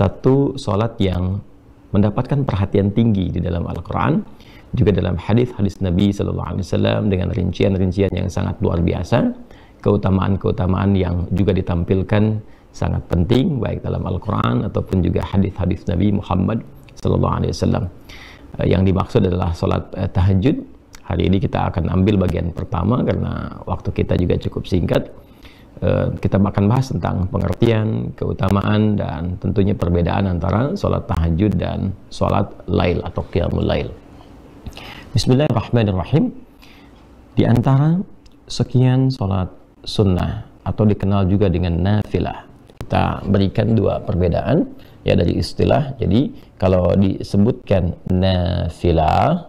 satu solat yang mendapatkan perhatian tinggi di dalam Al-Quran, juga dalam hadis-hadis Nabi SAW dengan rincian-rincian yang sangat luar biasa, keutamaan-keutamaan yang juga ditampilkan sangat penting baik dalam Al-Quran ataupun juga hadis-hadis Nabi Muhammad SAW. Yang dimaksud adalah solat tahajud. Hari ini kita akan ambil bagian pertama karena waktu kita juga cukup singkat. Kita akan bahas tentang pengertian, keutamaan, dan tentunya perbedaan antara sholat tahajud dan sholat lail atau qiyamul lail. Bismillahirrahmanirrahim. Di antara sekian sholat sunnah atau dikenal juga dengan nafilah, kita berikan dua perbedaan ya dari istilah. Jadi kalau disebutkan nafilah,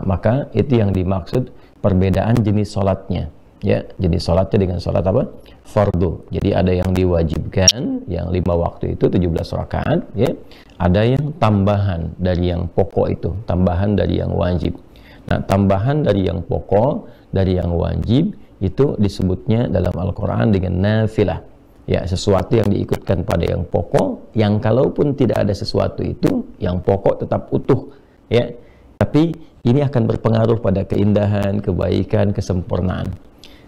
maka itu yang dimaksud perbedaan jenis sholatnya. Ya, jenis sholatnya dengan sholat apa? Fardu. Jadi ada yang diwajibkan, yang 5 waktu itu 17 rakaat, ya. Ada yang tambahan dari yang pokok itu, tambahan dari yang wajib. Nah, tambahan dari yang pokok, dari yang wajib itu disebutnya dalam Al-Quran dengan nafilah. Ya, sesuatu yang diikutkan pada yang pokok, yang kalaupun tidak ada sesuatu itu, yang pokok tetap utuh, ya. Tapi ini akan berpengaruh pada keindahan, kebaikan, kesempurnaan.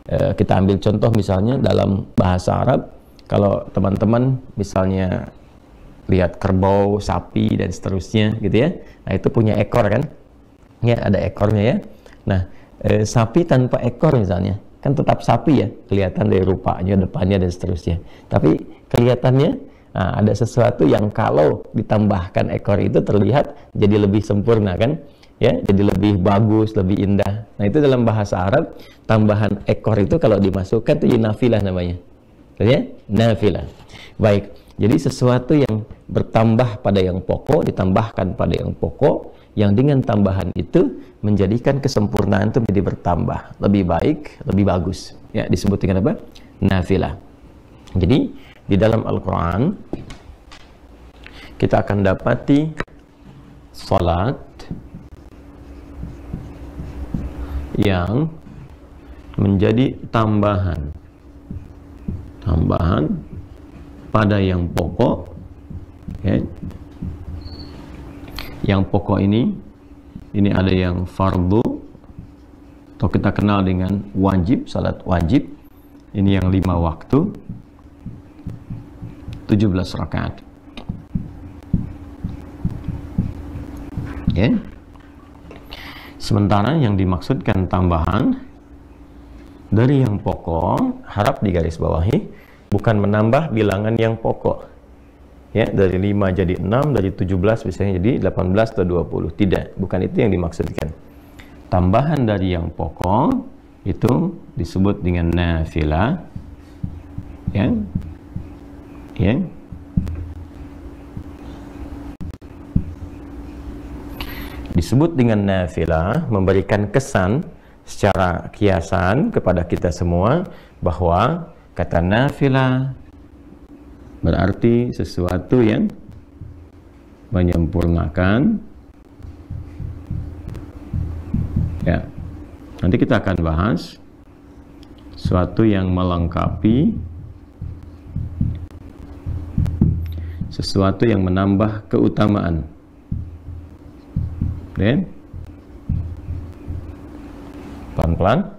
Kita ambil contoh misalnya dalam bahasa Arab, kalau teman-teman misalnya lihat kerbau, sapi dan seterusnya gitu ya, nah itu punya ekor kan, ya ada ekornya ya. Nah sapi tanpa ekor misalnya kan tetap sapi ya, kelihatan dari rupanya, depannya dan seterusnya, tapi kelihatannya ada sesuatu yang kalau ditambahkan ekor itu terlihat jadi lebih sempurna kan, ya, jadi lebih bagus, lebih indah. Nah itu dalam bahasa Arab, tambahan ekor itu kalau dimasukkan itu nafilah namanya, ya, nafilah. Baik, jadi sesuatu yang bertambah pada yang pokok, ditambahkan pada yang pokok, yang dengan tambahan itu menjadikan kesempurnaan itu menjadi bertambah, lebih baik, lebih bagus, ya, disebut dengan apa? Nafilah. Jadi di dalam Al-Quran kita akan dapati salat yang menjadi tambahan pada yang pokok, ya. Yang pokok ini ada yang fardu atau kita kenal dengan wajib, salat wajib. Ini yang 5 waktu 17 rakaat, ya. Sementara yang dimaksudkan tambahan dari yang pokok, harap digarisbawahi, bukan menambah bilangan yang pokok. Ya, dari 5 jadi 6, dari 17 misalnya jadi 18 atau 20. Tidak, bukan itu yang dimaksudkan. Tambahan dari yang pokok itu disebut dengan nafilah. Ya. Ya. Disebut dengan nafilah, memberikan kesan secara kiasan kepada kita semua bahwa kata nafilah berarti sesuatu yang menyempurnakan. Ya, nanti kita akan bahas sesuatu yang melengkapi, sesuatu yang menambah keutamaan. Dan pelan-pelan.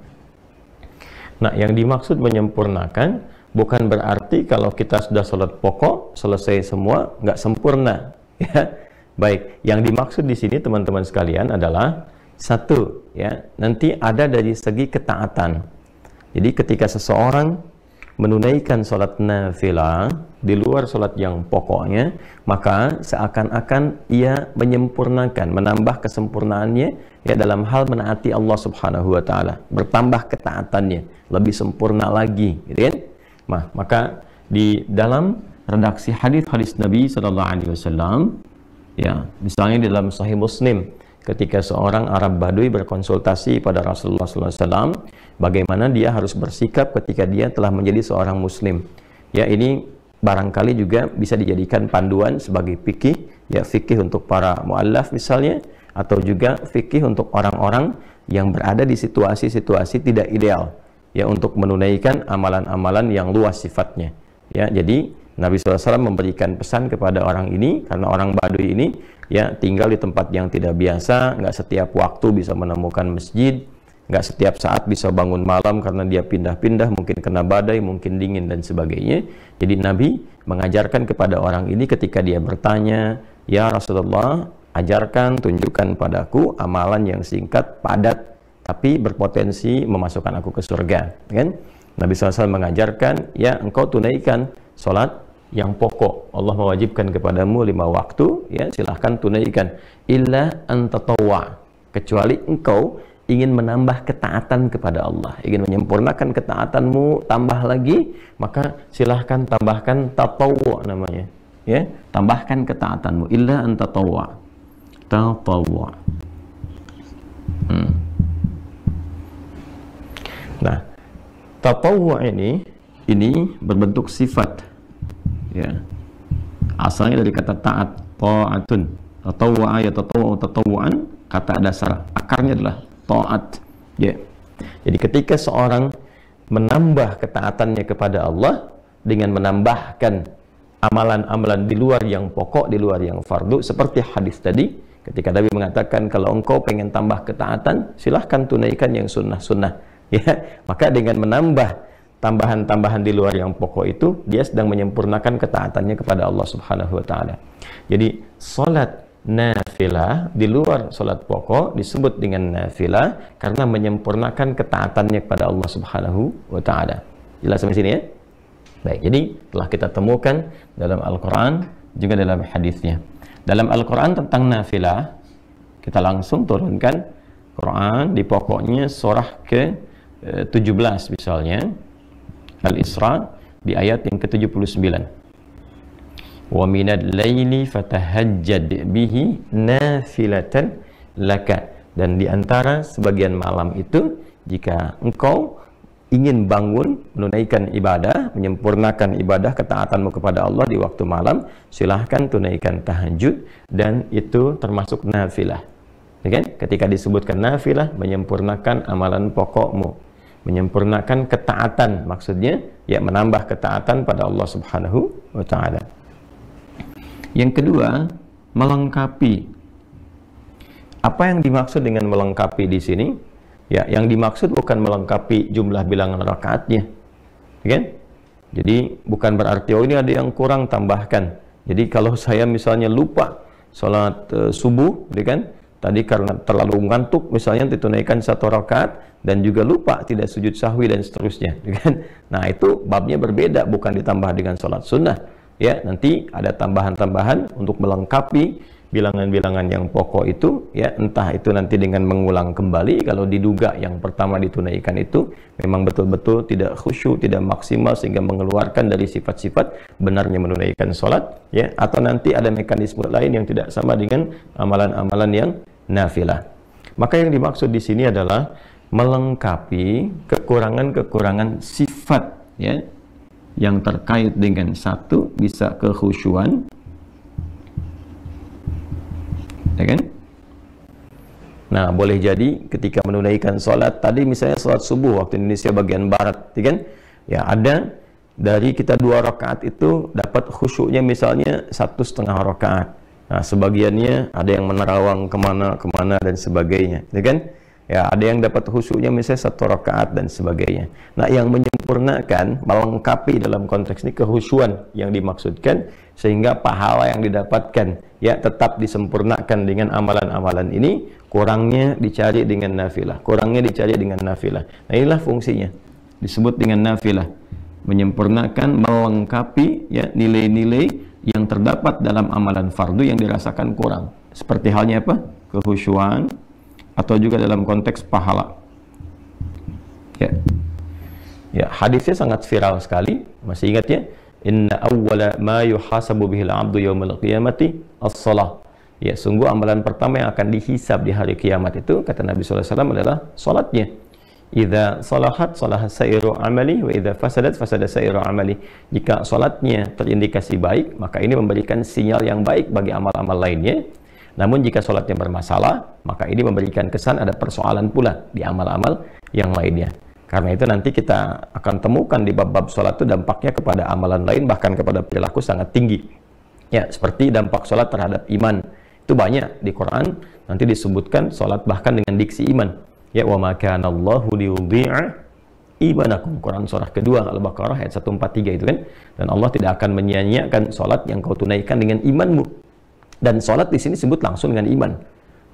Nah, yang dimaksud menyempurnakan bukan berarti kalau kita sudah sholat pokok selesai semua nggak sempurna, ya. Baik, yang dimaksud di sini teman-teman sekalian adalah satu, ya, nanti ada dari segi ketaatan. Jadi ketika seseorang menunaikan sholat nafilah di luar sholat yang pokoknya, maka seakan-akan ia menyempurnakan, menambah kesempurnaannya, ya, dalam hal menaati Allah Subhanahu wa Ta'ala, bertambah ketaatannya, lebih sempurna lagi, gitu kan? Nah, maka di dalam redaksi hadis-hadis Nabi Sallallahu Alaihi Wasallam, ya, misalnya di dalam Sahih Muslim, ketika seorang Arab Badui berkonsultasi pada Rasulullah SAW, bagaimana dia harus bersikap ketika dia telah menjadi seorang Muslim. Ya, ini barangkali juga bisa dijadikan panduan sebagai fikih, ya, fikih untuk para mu'allaf misalnya, atau juga fikih untuk orang-orang yang berada di situasi-situasi tidak ideal, ya, untuk menunaikan amalan-amalan yang luas sifatnya. Ya, jadi Nabi SAW memberikan pesan kepada orang ini, karena orang Baduy ini ya tinggal di tempat yang tidak biasa, nggak setiap waktu bisa menemukan masjid, nggak setiap saat bisa bangun malam karena dia pindah-pindah, mungkin kena badai, mungkin dingin dan sebagainya. Jadi Nabi mengajarkan kepada orang ini ketika dia bertanya, ya Rasulullah, ajarkan, tunjukkan padaku amalan yang singkat, padat, tapi berpotensi memasukkan aku ke surga, kan? Nabi SAW mengajarkan, ya engkau tunaikan sholat yang pokok. Allah mewajibkan kepadamu 5 waktu, ya silahkan tunaikan. Illa antatawwa, kecuali engkau ingin menambah ketaatan kepada Allah, ingin menyempurnakan ketaatanmu, tambah lagi, maka silahkan tambahkan tatawwu namanya, ya, tambahkan ketaatanmu. Illa antatawwa, tatawwa. Nah, tatawwu ini berbentuk sifat, ya, asalnya dari kata taat, ta'atun. Tatawwa ya tatawwa tatawwan, kata dasar akarnya adalah taat, ya. Jadi ketika seorang menambah ketaatannya kepada Allah dengan menambahkan amalan-amalan di luar yang pokok, di luar yang fardu, seperti hadis tadi ketika Nabi mengatakan kalau engkau pengen tambah ketaatan silahkan tunaikan yang sunnah-sunnah, ya. Maka dengan menambah tambahan-tambahan di luar yang pokok itu, dia sedang menyempurnakan ketaatannya kepada Allah Subhanahu wa taala. Jadi salat nafilah di luar salat pokok disebut dengan nafilah karena menyempurnakan ketaatannya kepada Allah Subhanahu wa taala. Jelas sampai sini, ya? Baik, jadi telah kita temukan dalam Al-Qur'an juga dalam hadisnya. Dalam Al-Qur'an tentang nafilah, kita langsung turunkan Quran di pokoknya surah ke-17 misalnya, Al-Isra di ayat yang ke-79. Wa minal laili fatahajjad bihi nafilatan laka. Dan di antara sebagian malam itu, jika engkau ingin bangun menunaikan ibadah, menyempurnakan ibadah ketaatanmu kepada Allah di waktu malam, silahkan tunaikan tahajud, dan itu termasuk nafilah. Ya kan? Ketika disebutkan nafilah, menyempurnakan amalan pokokmu, menyempurnakan ketaatan, maksudnya ya menambah ketaatan pada Allah Subhanahu wa taala. Yang kedua, melengkapi. Apa yang dimaksud dengan melengkapi di sini? Ya, yang dimaksud bukan melengkapi jumlah bilangan rakaatnya, ya kan? Jadi bukan berarti oh ini ada yang kurang, tambahkan. Jadi kalau saya misalnya lupa sholat subuh, ya kan? Tadi karena terlalu ngantuk misalnya ditunaikan 1 rakaat dan juga lupa tidak sujud sahwi dan seterusnya, kan? Nah itu babnya berbeda, bukan ditambah dengan sholat sunnah, ya. Nanti ada tambahan-tambahan untuk melengkapi bilangan-bilangan yang pokok itu, ya, entah itu nanti dengan mengulang kembali kalau diduga yang pertama ditunaikan itu memang betul-betul tidak khusyuk, tidak maksimal sehingga mengeluarkan dari sifat-sifat benarnya menunaikan sholat, ya, atau nanti ada mekanisme lain yang tidak sama dengan amalan-amalan yang nafilah. Maka yang dimaksud di sini adalah melengkapi kekurangan-kekurangan sifat, ya, yang terkait dengan satu bisa kekhusyuan, ya kan? Nah, boleh jadi ketika menunaikan sholat tadi misalnya sholat subuh waktu Indonesia bagian barat, ya kan? Ya, ada dari kita 2 rakaat itu dapat khusyuknya misalnya 1,5 rakaat. Nah, sebagiannya ada yang menerawang kemana dan sebagainya, ya kan? Ya, ada yang dapat khusyuknya misalnya 1 rakaat dan sebagainya. Nah, yang menyempurnakan, melengkapi dalam konteks ini kekhusyuan yang dimaksudkan, sehingga pahala yang didapatkan ya tetap disempurnakan dengan amalan-amalan ini, kurangnya dicari dengan nafilah, kurangnya dicari dengan nafilah. Nah, inilah fungsinya disebut dengan nafilah, menyempurnakan, melengkapi ya nilai-nilai yang terdapat dalam amalan fardu yang dirasakan kurang, seperti halnya apa? Kekhusyuan, atau juga dalam konteks pahala, ya. Ya, hadisnya sangat viral sekali, masih ingat ya? Inna awwala ma yuhasabu bihil abdu yawmal qiyamati as-salah. Ya, sungguh amalan pertama yang akan dihisab di hari kiamat itu, kata Nabi SAW, adalah salatnya. Idza salahat salaha sairu amali wa idza fasadat fasada sairu amali. Jika salatnya terindikasi baik, maka ini memberikan sinyal yang baik bagi amal-amal lainnya. Namun jika salatnya bermasalah, maka ini memberikan kesan ada persoalan pula di amal-amal yang lainnya. Karena itu nanti kita akan temukan di bab-bab sholat itu dampaknya kepada amalan lain, bahkan kepada perilaku sangat tinggi. Ya, seperti dampak sholat terhadap iman. Itu banyak di Quran, nanti disebutkan sholat bahkan dengan diksi iman. Ya, wa ma kana Allahu liyudhi'a imanakum. Quran surah kedua Al-Baqarah ayat 143 itu kan. Dan Allah tidak akan menyia-nyiakan sholat yang kau tunaikan dengan imanmu. Dan sholat di sini disebut langsung dengan iman.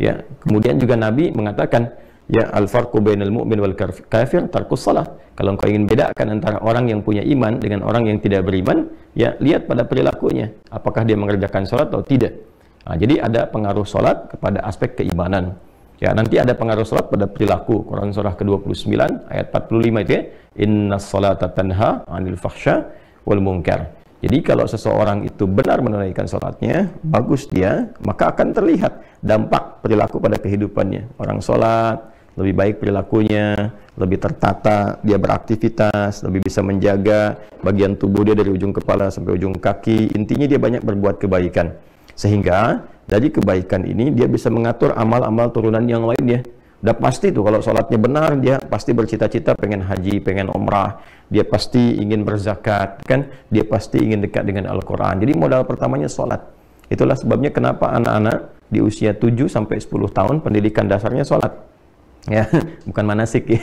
Ya, kemudian juga Nabi mengatakan, ya al-farqu bainal mu'min wal kafir tarkus shalah. Kalau engkau ingin bedakan antara orang yang punya iman dengan orang yang tidak beriman, ya lihat pada perilakunya, apakah dia mengerjakan sholat atau tidak. Nah, jadi ada pengaruh sholat kepada aspek keimanan. Ya, nanti ada pengaruh sholat pada perilaku. Quran surah ke-29 ayat 45 itu ya, innas sholata tanha 'anil fahsya wal munkar. Jadi kalau seseorang itu benar menunaikan sholatnya, bagus dia, maka akan terlihat dampak perilaku pada kehidupannya. Orang sholat, lebih baik perilakunya, lebih tertata, dia beraktivitas, lebih bisa menjaga bagian tubuh dia dari ujung kepala sampai ujung kaki. Intinya dia banyak berbuat kebaikan. Sehingga dari kebaikan ini dia bisa mengatur amal-amal turunan yang lainnya. Udah pasti tuh kalau sholatnya benar, dia pasti bercita-cita pengen haji, pengen umrah, dia pasti ingin berzakat, kan? Dia pasti ingin dekat dengan Al-Quran. Jadi modal pertamanya sholat. Itulah sebabnya kenapa anak-anak di usia 7 sampai 10 tahun pendidikan dasarnya sholat. Ya, bukan manasik ya.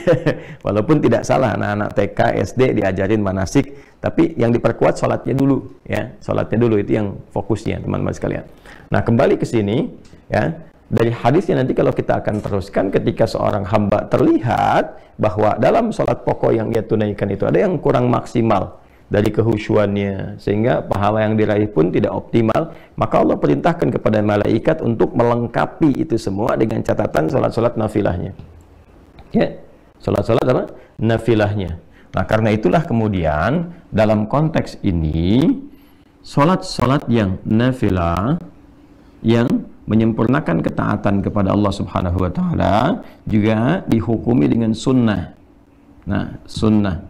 Walaupun tidak salah anak-anak TK, SD diajarin manasik, tapi yang diperkuat sholatnya dulu, ya. Sholatnya dulu itu yang fokusnya, teman-teman sekalian. Nah, kembali ke sini, ya. Dari hadisnya nanti kalau kita akan teruskan, ketika seorang hamba terlihat bahwa dalam sholat pokok yang ia tunaikan itu ada yang kurang maksimal dari kehusyuannya, sehingga pahala yang diraih pun tidak optimal, maka Allah perintahkan kepada malaikat untuk melengkapi itu semua dengan catatan sholat-sholat nafilahnya. Ya, sholat-sholat apa? Nafilahnya. Nah, karena itulah kemudian dalam konteks ini, sholat-sholat yang nafilah, yang menyempurnakan ketaatan kepada Allah Subhanahu wa Ta'ala juga dihukumi dengan sunnah. Nah, sunnah.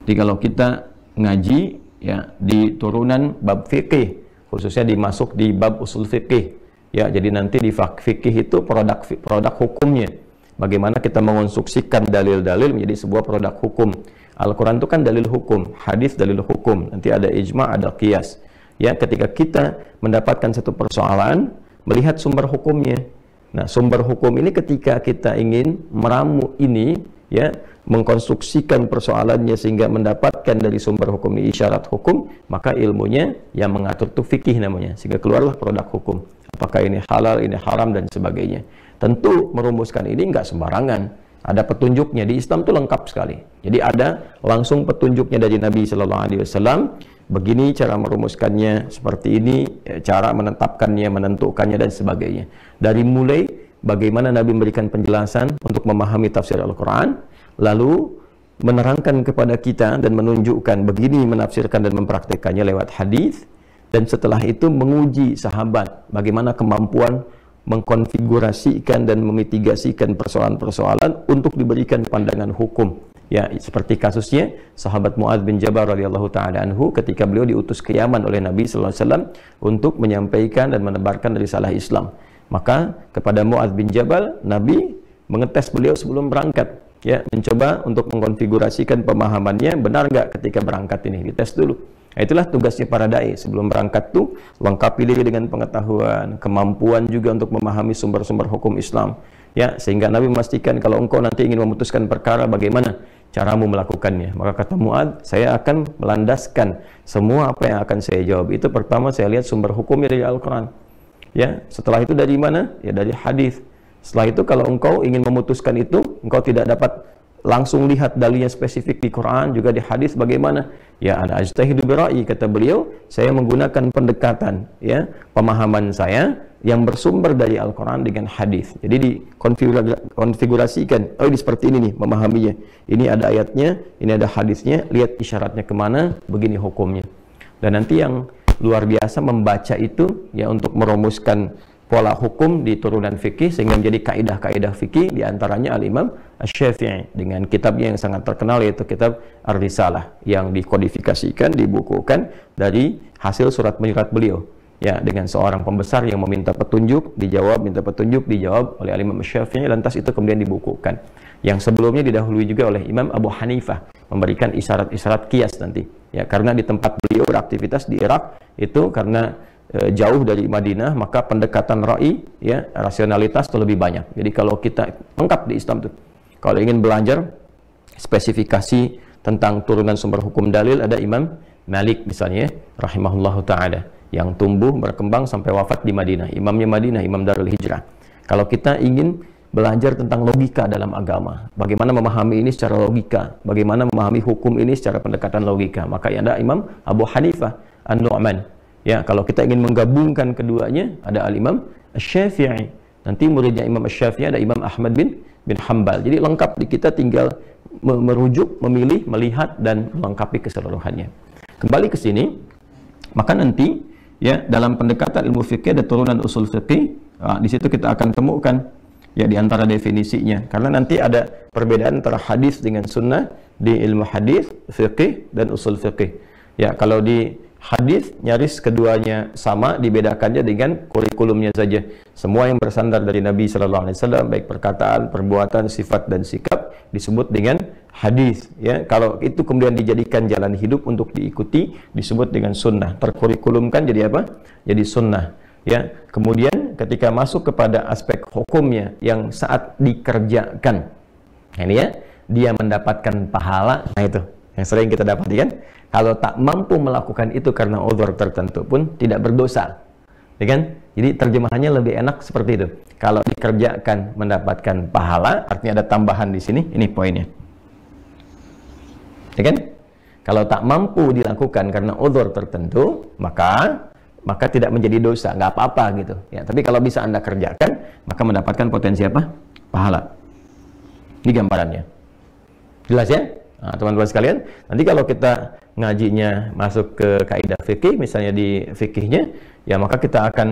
Jadi kalau kita ngaji ya di turunan bab fikih, khususnya dimasuk di bab usul fikih, ya jadi nanti di fikih itu produk hukumnya. Bagaimana kita mengonstruksikan dalil-dalil menjadi sebuah produk hukum. Al-Quran itu kan dalil hukum, hadis dalil hukum, nanti ada ijma', ada qiyas. Ya, ketika kita mendapatkan satu persoalan, melihat sumber hukumnya. Nah, sumber hukum ini ketika kita ingin meramu ini, ya, mengkonstruksikan persoalannya sehingga mendapatkan dari sumber hukum ini isyarat hukum, maka ilmunya yang mengatur itu fikih namanya, sehingga keluarlah produk hukum. Apakah ini halal, ini haram, dan sebagainya. Tentu merumuskan ini nggak sembarangan. Ada petunjuknya, di Islam itu lengkap sekali. Jadi ada langsung petunjuknya dari Nabi Shallallahu Alaihi Wasallam. Begini cara merumuskannya, seperti ini cara menetapkannya, menentukannya, dan sebagainya. Dari mulai bagaimana Nabi memberikan penjelasan untuk memahami tafsir Al-Quran, lalu menerangkan kepada kita dan menunjukkan begini menafsirkan dan mempraktekannya lewat hadis, dan setelah itu menguji sahabat bagaimana kemampuan mengkonfigurasikan dan memitigasikan persoalan-persoalan untuk diberikan pandangan hukum. Ya, seperti kasusnya sahabat Mu'adz bin Jabal radhiyallahu taala anhu ketika beliau diutus ke Yaman oleh Nabi sallallahu alaihi wasallam untuk menyampaikan dan menebarkan risalah Islam. Maka kepada Mu'adz bin Jabal, Nabi mengetes beliau sebelum berangkat, ya, mencoba untuk mengkonfigurasikan pemahamannya benar nggak ketika berangkat ini, dites dulu. Nah, itulah tugasnya para dai sebelum berangkat tuh, lengkapi diri dengan pengetahuan, kemampuan juga untuk memahami sumber-sumber hukum Islam. Ya, sehingga Nabi memastikan kalau engkau nanti ingin memutuskan perkara, bagaimana caramu melakukannya. Maka kata Mu'adz, saya akan melandaskan semua apa yang akan saya jawab. Itu pertama saya lihat sumber hukumnya dari Al-Quran. Ya, setelah itu dari mana? Ya, dari hadis. Setelah itu kalau engkau ingin memutuskan itu, engkau tidak dapat langsung lihat dalilnya spesifik di Quran, juga di hadis bagaimana? Ya, ana ajtahidu bira'i, kata beliau, saya menggunakan pendekatan, ya, pemahaman saya yang bersumber dari Al-Quran dengan hadis. Jadi dikonfigurasikan, oh ini seperti ini nih memahaminya. Ini ada ayatnya, ini ada hadisnya, lihat isyaratnya kemana, begini hukumnya. Dan nanti yang luar biasa membaca itu, ya, untuk merumuskan pola hukum di turunan fikih sehingga menjadi kaidah-kaidah fikih, diantaranya Al-Imam Asy-Syafi'i dengan kitabnya yang sangat terkenal yaitu kitab Ar-Risalah yang dikodifikasikan, dibukukan dari hasil surat menyurat beliau. ya dengan seorang pembesar yang meminta petunjuk, dijawab, minta petunjuk, dijawab oleh Imam Syafi'i, lantas itu kemudian dibukukan. Yang sebelumnya didahului juga oleh Imam Abu Hanifah, memberikan isyarat-isyarat qiyas nanti. Ya, karena di tempat beliau beraktivitas di Irak itu karena jauh dari Madinah, maka pendekatan ra'i, ya, rasionalitas itu lebih banyak. Jadi kalau kita lengkap di Islam tuh, kalau ingin belajar spesifikasi tentang turunan sumber hukum dalil, ada Imam Malik misalnya, rahimahullahu ta'ala, yang tumbuh berkembang sampai wafat di Madinah, imamnya Madinah, Imam Darul Hijrah. Kalau kita ingin belajar tentang logika dalam agama, bagaimana memahami ini secara logika, bagaimana memahami hukum ini secara pendekatan logika, maka ada Imam Abu Hanifah An-Nu'man. Ya, kalau kita ingin menggabungkan keduanya, ada Al-Imam Syafi'i. Nanti muridnya Imam Syafi'i ada Imam Ahmad bin Hanbal. Jadi lengkap, kita tinggal merujuk, memilih, melihat dan melengkapi keseluruhannya. Kembali ke sini, maka nanti ya dalam pendekatan ilmu fikih ada turunan usul fikih. Di situ kita akan temukan ya di antara definisinya. Karena nanti ada perbedaan antara hadis dengan sunnah di ilmu hadis, fikih dan usul fikih. Ya, kalau di hadis nyaris keduanya sama, dibedakannya dengan kurikulumnya saja. Semua yang bersandar dari Nabi Sallallahu Alaihi Wasallam, baik perkataan, perbuatan, sifat dan sikap, disebut dengan hadis. Ya, kalau itu kemudian dijadikan jalan hidup untuk diikuti, disebut dengan sunnah. Terkurikulumkan jadi apa? Jadi sunnah. Ya, kemudian ketika masuk kepada aspek hukumnya yang saat dikerjakan, ini ya, dia mendapatkan pahala. Nah itu yang sering kita dapati kan. Kalau tak mampu melakukan itu karena uzur tertentu pun tidak berdosa, ya kan? Jadi terjemahannya lebih enak seperti itu. Kalau dikerjakan mendapatkan pahala, artinya ada tambahan di sini. Ini poinnya, ya kan? Kalau tak mampu dilakukan karena uzur tertentu, maka tidak menjadi dosa, nggak apa-apa gitu. Ya, tapi kalau bisa Anda kerjakan, maka mendapatkan potensi apa? Pahala. Ini gambarannya. Jelas ya? Nah, teman-teman sekalian, nanti kalau kita ngajinya masuk ke kaidah fikih, misalnya di fikihnya, ya maka kita akan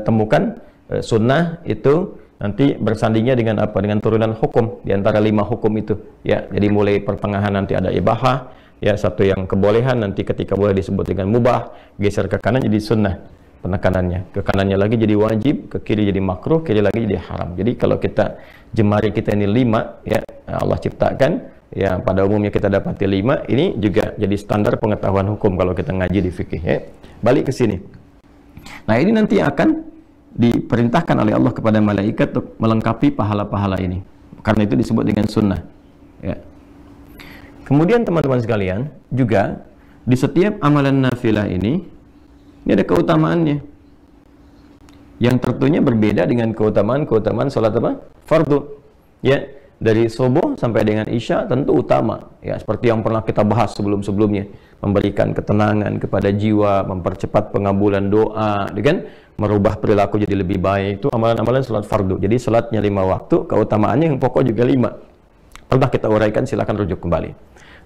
temukan sunnah itu nanti bersandingnya dengan apa? Dengan turunan hukum di antara 5 hukum itu. Ya, jadi mulai pertengahan nanti ada ibahah, ya satu yang kebolehan, nanti ketika boleh disebut dengan mubah, geser ke kanan jadi sunnah penekanannya, ke kanannya lagi jadi wajib, ke kiri jadi makruh, kiri lagi jadi haram. Jadi kalau kita jemari kita ini 5, ya Allah ciptakan. Ya, pada umumnya kita dapati 5, ini juga jadi standar pengetahuan hukum kalau kita ngaji di fikih ya. Balik ke sini. Nah, ini nanti akan diperintahkan oleh Allah kepada malaikat untuk melengkapi pahala-pahala ini. Karena itu disebut dengan sunnah. Ya. Kemudian teman-teman sekalian, juga di setiap amalan nafilah ini ada keutamaannya. Yang tentunya berbeda dengan keutamaan salat apa? Fardu. Ya. Dari subuh sampai dengan isya tentu utama, ya seperti yang pernah kita bahas sebelum-sebelumnya, memberikan ketenangan kepada jiwa, mempercepat pengabulan doa, kan, merubah perilaku jadi lebih baik. Itu amalan-amalan salat fardu. Jadi salatnya 5 waktu, keutamaannya yang pokok juga 5. Pernah kita uraikan, silakan rujuk kembali.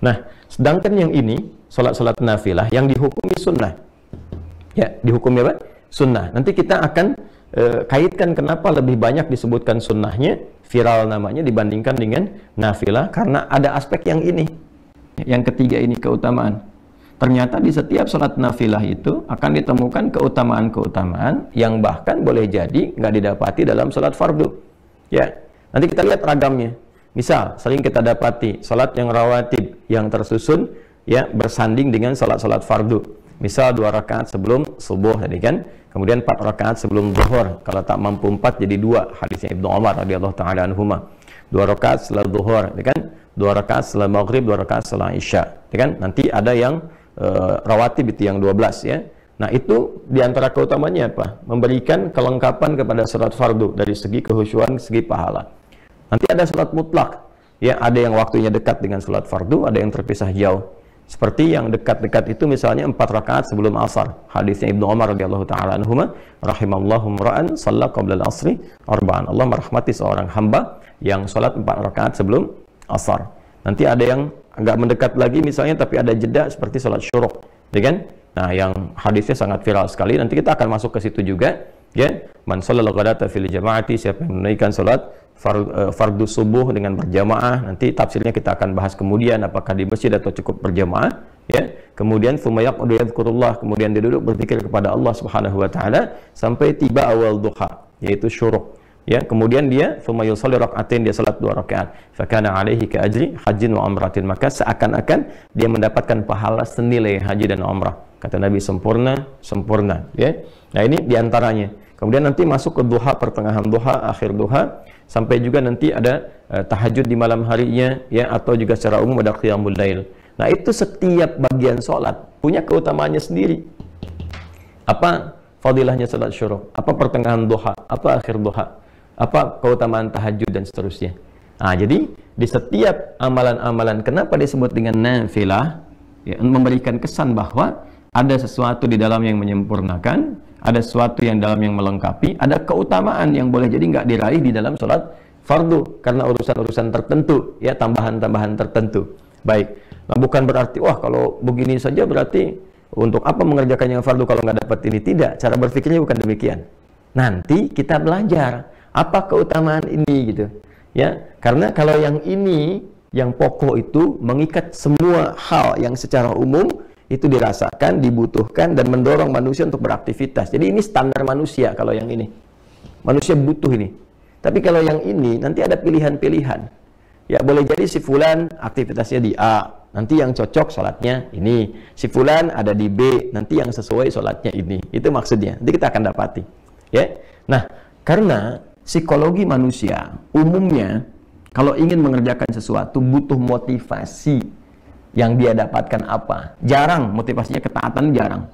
Nah, sedangkan yang ini salat-salat nafilah yang dihukumi sunnah. Ya, dihukumi apa? Sunnah. Nanti kita akan kaitkan kenapa lebih banyak disebutkan sunnahnya, viral namanya dibandingkan dengan nafilah, karena ada aspek yang ini, yang ketiga ini, keutamaan. Ternyata di setiap sholat nafilah itu akan ditemukan keutamaan-keutamaan yang bahkan boleh jadi nggak didapati dalam sholat fardu. Ya, nanti kita lihat ragamnya. Misal, sering kita dapati sholat yang rawatib, yang tersusun, ya bersanding dengan sholat-sholat fardu. Misal 2 rakaat sebelum subuh tadi kan, kemudian 4 rakaat sebelum zuhur. Kalau tak mampu 4 jadi 2. Hadisnya Ibnu Umar radhiyallahu taala anhuma. 2 rakaat setelah zuhur, kan? 2 rakaat setelah maghrib, 2 rakaat setelah isya, kan? Nanti ada yang rawatib itu yang 12 ya. Nah, itu diantara keutamanya apa? Memberikan kelengkapan kepada salat fardu dari segi kehusyuan, segi pahala. Nanti ada salat mutlak. Ya, ada yang waktunya dekat dengan salat fardu, ada yang terpisah jauh. Seperti yang dekat-dekat itu misalnya 4 rakaat sebelum asar. Hadisnya Ibnu Umar radhiyallahu taala anhuma, rahimallahu ra'an shalla qabla al-asri arba'an. Allah merahmati seorang hamba yang salat 4 rakaat sebelum asar. Nanti ada yang agak mendekat lagi misalnya tapi ada jeda seperti salat syuruk, ya kan? Nah, yang hadisnya sangat viral sekali. Nanti kita akan masuk ke situ juga. Ya, man shallal ghadata fil jama'ati, siapa yang menunaikan salat fardu subuh dengan berjamaah. Nanti tafsirnya kita akan bahas kemudian, apakah di masjid atau cukup berjamaah, ya. Kemudian tsumma yaqudu yadhkurullah, kemudian dia duduk berzikir kepada Allah Subhanahu wa taala sampai tiba awal duha, yaitu syuruk. Ya, kemudian dia tsumma yusalli rak'atain, dia salat 2 rakaat. Fa kana alaihi ka ajri hajjin wa umratin, maka seakan-akan dia mendapatkan pahala senilai haji dan umrah. Kata Nabi, sempurna, sempurna, ya. Nah, ini diantaranya. Kemudian nanti masuk ke duha, pertengahan duha, akhir duha, sampai juga nanti ada tahajud di malam harinya, ya, atau juga secara umum ada qiyamul lail. Nah, itu setiap bagian sholat punya keutamaannya sendiri. Apa fadilahnya sholat syuruk? Apa pertengahan duha? Apa akhir duha? Apa keutamaan tahajud dan seterusnya? Nah, jadi di setiap amalan-amalan, kenapa disebut dengan nafilah? Ya, memberikan kesan bahwa ada sesuatu di dalam yang menyempurnakan, ada sesuatu yang dalam yang melengkapi, ada keutamaan yang boleh jadi nggak diraih di dalam sholat fardu karena urusan-urusan tertentu, ya, tambahan-tambahan tertentu. Baik, nah bukan berarti wah kalau begini saja berarti untuk apa mengerjakan yang fardu kalau nggak dapat ini. Tidak, cara berpikirnya bukan demikian. Nanti kita belajar apa keutamaan ini gitu, ya. Karena kalau yang ini, yang pokok itu mengikat semua hal yang secara umum itu dirasakan, dibutuhkan, dan mendorong manusia untuk beraktivitas. Jadi ini standar manusia kalau yang ini. Manusia butuh ini. Tapi kalau yang ini, nanti ada pilihan-pilihan. Ya, boleh jadi si fulan aktivitasnya di A, nanti yang cocok sholatnya ini. Si fulan ada di B, nanti yang sesuai sholatnya ini. Itu maksudnya. Nanti kita akan dapati. Ya. Nah, karena psikologi manusia, umumnya, kalau ingin mengerjakan sesuatu, butuh motivasi. Yang dia dapatkan apa? Jarang, motivasinya ketaatan jarang.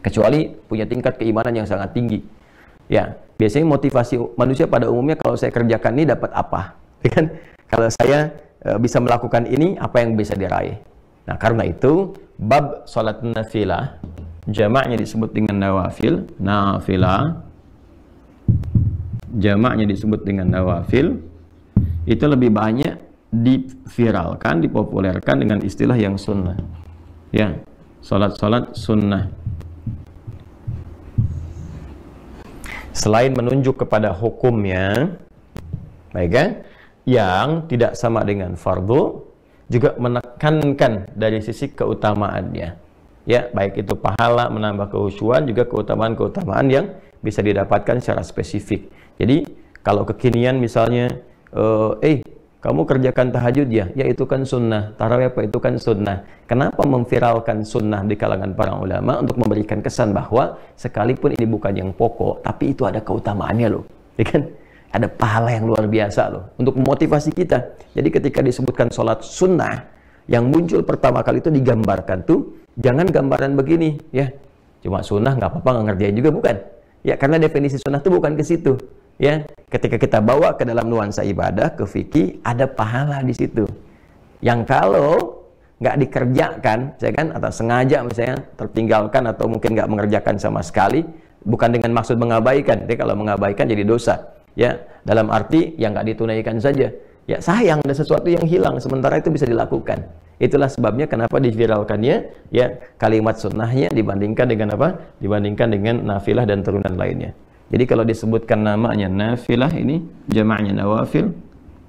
Kecuali punya tingkat keimanan yang sangat tinggi. Ya, biasanya motivasi manusia pada umumnya kalau saya kerjakan ini dapat apa? Kan? Kalau saya bisa melakukan ini, apa yang bisa diraih? Nah, karena itu bab salat nafilah, jamaknya disebut dengan nawafil, nafilah. Jamaknya disebut dengan nawafil. Itu lebih banyak diviralkan, dipopulerkan dengan istilah yang sunnah, ya, salat-salat sunnah. Selain menunjuk kepada hukumnya, baik kan, yang tidak sama dengan fardu, juga menekankan dari sisi keutamaannya, ya, baik itu pahala, menambah kehusyuan, juga keutamaan-keutamaan yang bisa didapatkan secara spesifik. Jadi kalau kekinian misalnya, kamu kerjakan tahajud ya? Ya itu kan sunnah. Tarawih apa? Itu kan sunnah. Kenapa memviralkan sunnah di kalangan para ulama? Untuk memberikan kesan bahwa sekalipun ini bukan yang pokok, tapi itu ada keutamaannya loh. Ya kan? Ada pahala yang luar biasa loh. Untuk memotivasi kita. Jadi ketika disebutkan sholat sunnah, yang muncul pertama kali itu digambarkan tuh, jangan gambaran begini. Ya, cuma sunnah nggak apa-apa nggak ngerjain juga, bukan. Ya, karena definisi sunnah itu bukan ke situ. Ya, ketika kita bawa ke dalam nuansa ibadah, ke fikih, ada pahala di situ. Yang kalau nggak dikerjakan, saya kan, atau sengaja misalnya tertinggalkan atau mungkin nggak mengerjakan sama sekali, bukan dengan maksud mengabaikan. Jadi kalau mengabaikan jadi dosa. Ya, dalam arti yang nggak ditunaikan saja. Ya, sayang ada sesuatu yang hilang, sementara itu bisa dilakukan. Itulah sebabnya kenapa diviralkannya ya kalimat sunnahnya dibandingkan dengan apa? Dibandingkan dengan nafilah dan turunan lainnya. Jadi kalau disebutkan namanya nafilah, ini jamaknya nawafil,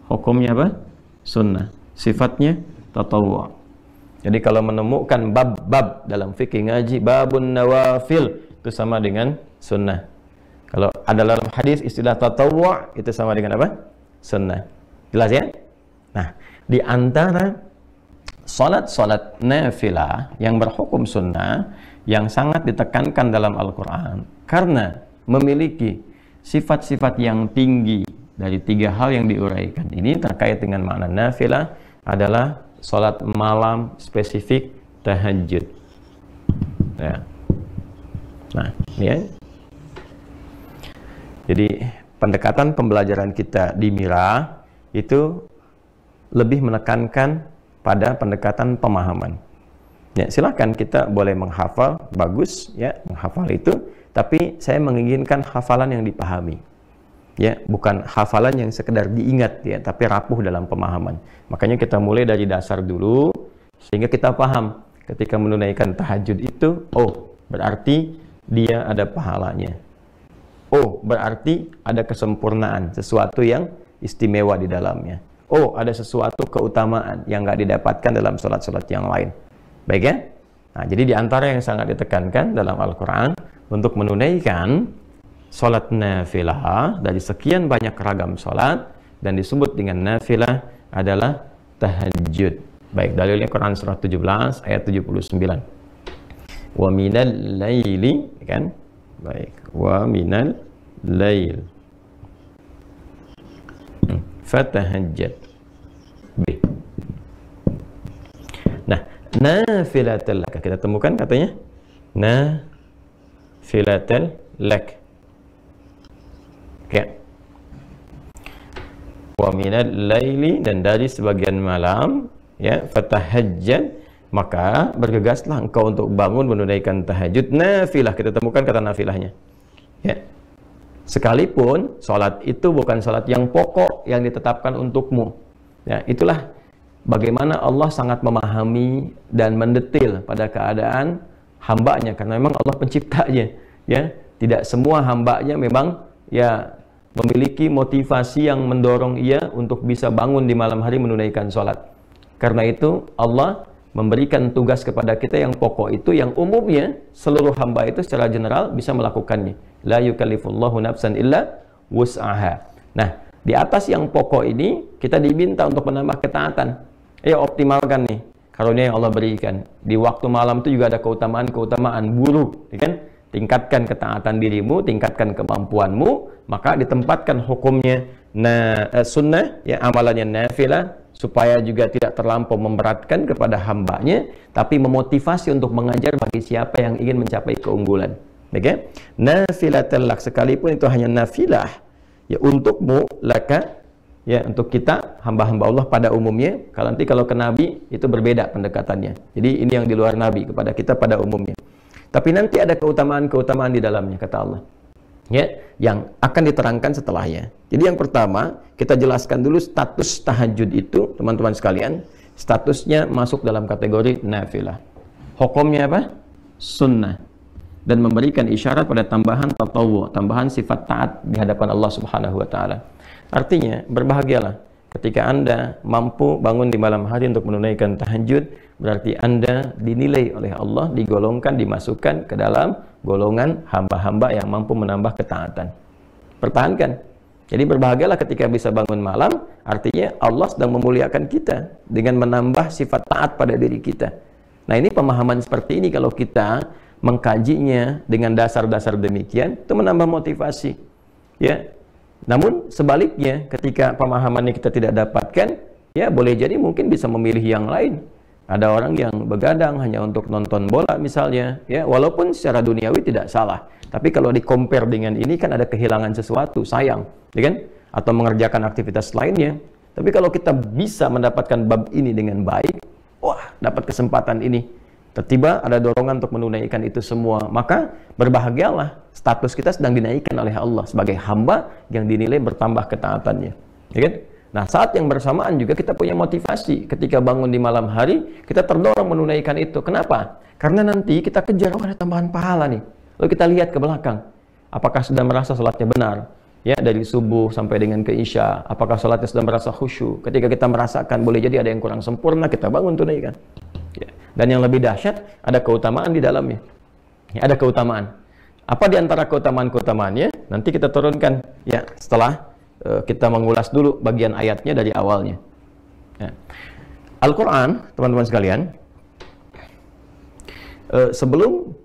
hukumnya apa? Sunnah. Sifatnya tatawwu'. Jadi kalau menemukan bab-bab dalam fikih ngaji, babun nawafil, itu sama dengan sunnah. Kalau ada dalam hadis istilah tatawwu' itu sama dengan apa? Sunnah. Jelas ya? Nah, di antara salat-salat nafilah yang berhukum sunnah yang sangat ditekankan dalam Al-Quran karena memiliki sifat-sifat yang tinggi dari 3 hal yang diuraikan ini terkait dengan makna nafilah adalah salat malam spesifik tahajud. Ya. Nah, ini ya. Jadi pendekatan pembelajaran kita di Mira itu lebih menekankan pada pendekatan pemahaman. Ya, silakan kita boleh menghafal, bagus ya, menghafal itu, tapi saya menginginkan hafalan yang dipahami. Ya, bukan hafalan yang sekedar diingat ya, tapi rapuh dalam pemahaman. Makanya kita mulai dari dasar dulu sehingga kita paham ketika menunaikan tahajud itu, oh, berarti dia ada pahalanya. Oh, berarti ada kesempurnaan, sesuatu yang istimewa di dalamnya. Oh, ada sesuatu keutamaan yang nggak didapatkan dalam sholat-sholat yang lain. Baik ya? Nah, jadi di antara yang sangat ditekankan dalam Al-Quran untuk menunaikan sholat nafilah dari sekian banyak ragam sholat dan disebut dengan nafilah adalah tahajud. Baik, dalilnya Quran surah 17 ayat 79. Wa minal laili, kan? Baik, wa minal lail fatahajjad bih. Nah, nafilatul lak kita temukan katanya nafilatul lak. Oke. Wa minal laili, dan dari sebagian malam, ya, fatahajjad, maka bergegaslah engkau untuk bangun menunaikan tahajud. Nafilah, kita temukan kata nafilahnya. Ya. Sekalipun sholat itu bukan sholat yang pokok yang ditetapkan untukmu. Ya, itulah bagaimana Allah sangat memahami dan mendetil pada keadaan hambanya, karena memang Allah penciptanya. Ya, tidak semua hambanya memang ya memiliki motivasi yang mendorong ia untuk bisa bangun di malam hari menunaikan sholat. Karena itu Allah memberikan tugas kepada kita yang pokok itu, yang umumnya seluruh hamba itu secara general bisa melakukannya. La yukallifullahu nafsan illa wus'aha. Nah, di atas yang pokok ini kita diminta untuk menambah ketaatan. Ayo optimalkan nih karunia yang Allah berikan. Di waktu malam itu juga ada keutamaan-keutamaan buruk, ya kan? Tingkatkan ketaatan dirimu, tingkatkan kemampuanmu, maka ditempatkan hukumnya sunnah, ya, amalannya nafilah, supaya juga tidak terlampau memberatkan kepada hambanya, tapi memotivasi untuk mengajar bagi siapa yang ingin mencapai keunggulan. Oke? Nafilatul lak, sekalipun itu hanya nafilah, ya, untukmu, laka, ya, untuk kita hamba-hamba Allah pada umumnya. Kalau ke Nabi itu berbeda pendekatannya. Jadi ini yang di luar Nabi, kepada kita pada umumnya. Tapi nanti ada keutamaan-keutamaan di dalamnya, kata Allah, ya, yang akan diterangkan setelahnya. Jadi yang pertama, kita jelaskan dulu status tahajud itu, teman-teman sekalian. Statusnya masuk dalam kategori nafilah. Hukumnya apa? Sunnah. Dan memberikan isyarat pada tambahan tatawwu, tambahan sifat taat di hadapan Allah Subhanahu wa taala. Artinya, berbahagialah ketika Anda mampu bangun di malam hari untuk menunaikan tahajud, berarti Anda dinilai oleh Allah, digolongkan, dimasukkan ke dalam golongan hamba-hamba yang mampu menambah ketaatan. Pertahankan. Jadi berbahagialah ketika bisa bangun malam, artinya Allah sedang memuliakan kita dengan menambah sifat taat pada diri kita. Nah, ini pemahaman seperti ini kalau kita mengkajinya dengan dasar-dasar demikian, itu menambah motivasi. Ya. Namun sebaliknya, ketika pemahamannya kita tidak dapatkan, ya boleh jadi mungkin bisa memilih yang lain. Ada orang yang begadang hanya untuk nonton bola misalnya, ya, walaupun secara duniawi tidak salah. Tapi kalau di-compare dengan ini kan ada kehilangan sesuatu, sayang, ya kan? Atau mengerjakan aktivitas lainnya. Tapi kalau kita bisa mendapatkan bab ini dengan baik, wah, dapat kesempatan ini. Tiba-tiba ada dorongan untuk menunaikan itu semua, maka berbahagialah, status kita sedang dinaikkan oleh Allah sebagai hamba yang dinilai bertambah ketaatannya, ya kan? Nah, saat yang bersamaan juga kita punya motivasi ketika bangun di malam hari, kita terdorong menunaikan itu. Kenapa? Karena nanti kita kejar, oh, ada tambahan pahala nih. Lalu kita lihat ke belakang, apakah sudah merasa sholatnya benar, ya, dari subuh sampai dengan ke isya, apakah sholatnya sudah merasa khusyuk. Ketika kita merasakan boleh jadi ada yang kurang sempurna, kita bangun tunaikan. Ya. Dan yang lebih dahsyat, ada keutamaan di dalamnya. Ya, ada keutamaan. Apa di antara keutamaan-keutamaannya? Nanti kita turunkan, ya, setelah kita mengulas dulu bagian ayatnya dari awalnya. Ya. Al-Quran, teman-teman sekalian, sebelum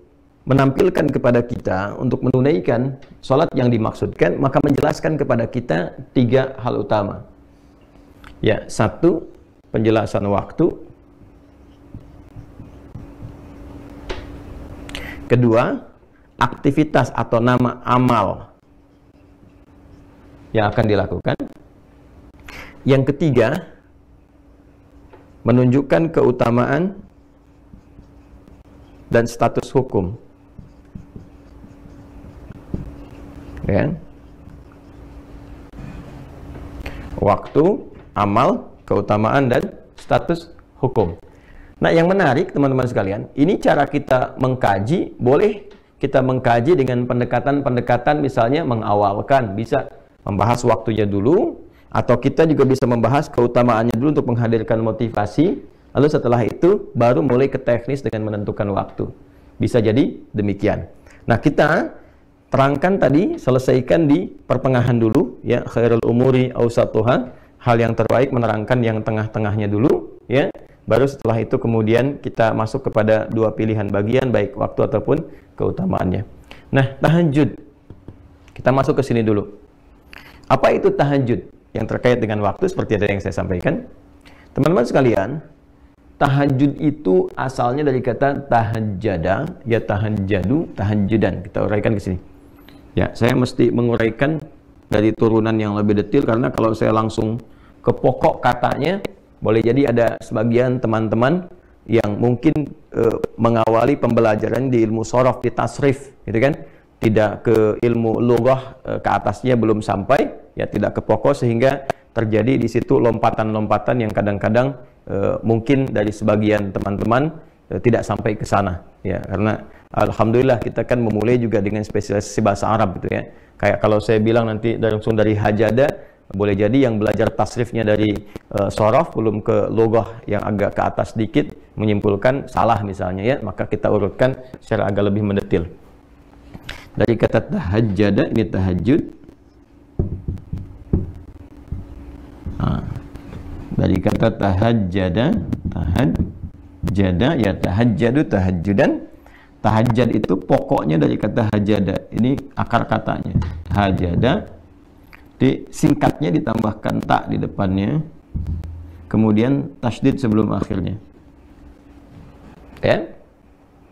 menampilkan kepada kita untuk menunaikan sholat yang dimaksudkan, maka menjelaskan kepada kita 3 hal utama. Ya, 1, penjelasan waktu. Kedua, aktivitas atau nama amal yang akan dilakukan. Yang ketiga, menunjukkan keutamaan dan status hukum. Ya. Waktu, amal, keutamaan, dan status hukum. Nah, yang menarik teman-teman sekalian, ini cara kita mengkaji boleh kita mengkaji dengan pendekatan-pendekatan, misalnya mengawalkan, bisa membahas waktunya dulu, atau kita juga bisa membahas keutamaannya dulu untuk menghadirkan motivasi, lalu setelah itu baru mulai ke teknis dengan menentukan waktu. Bisa jadi demikian. Nah, kita terangkan tadi, selesaikan di pertengahan dulu, ya, khairul umuri awsatuha, hal yang terbaik menerangkan yang tengah-tengahnya dulu, ya. Baru setelah itu kemudian kita masuk kepada dua pilihan bagian, baik waktu ataupun keutamaannya. Nah, tahajud. Kita masuk ke sini dulu. Apa itu tahajud? Yang terkait dengan waktu seperti yang saya sampaikan. Teman-teman sekalian, tahajud itu asalnya dari kata tahajjada, ya tahajjadu, tahajjudan. Kita uraikan ke sini. Ya, saya mesti menguraikan dari turunan yang lebih detail, karena kalau saya langsung ke pokok katanya, boleh jadi ada sebagian teman-teman yang mungkin mengawali pembelajaran di ilmu shorof, di tasrif, gitu kan, tidak ke ilmu lughah, ke atasnya belum sampai, ya tidak ke pokok, sehingga terjadi di situ lompatan-lompatan yang kadang-kadang mungkin dari sebagian teman-teman tidak sampai ke sana, ya, karena alhamdulillah kita kan memulai juga dengan spesialisasi bahasa Arab, gitu ya. Kayak kalau saya bilang nanti langsung dari hajada, boleh jadi yang belajar tasrifnya dari shorof belum ke lughah yang agak ke atas sedikit, menyimpulkan salah misalnya, ya, maka kita urutkan secara agak lebih mendetil. Dari kata tahajjada, ini tahajud. Dari kata tahajjada, tahajjada, ya tahajjadu, tahajjudan. Tahajjad itu pokoknya dari kata hajada. Ini akar katanya. Hajada. Singkatnya ditambahkan tak di depannya, kemudian tasydid sebelum akhirnya, ya.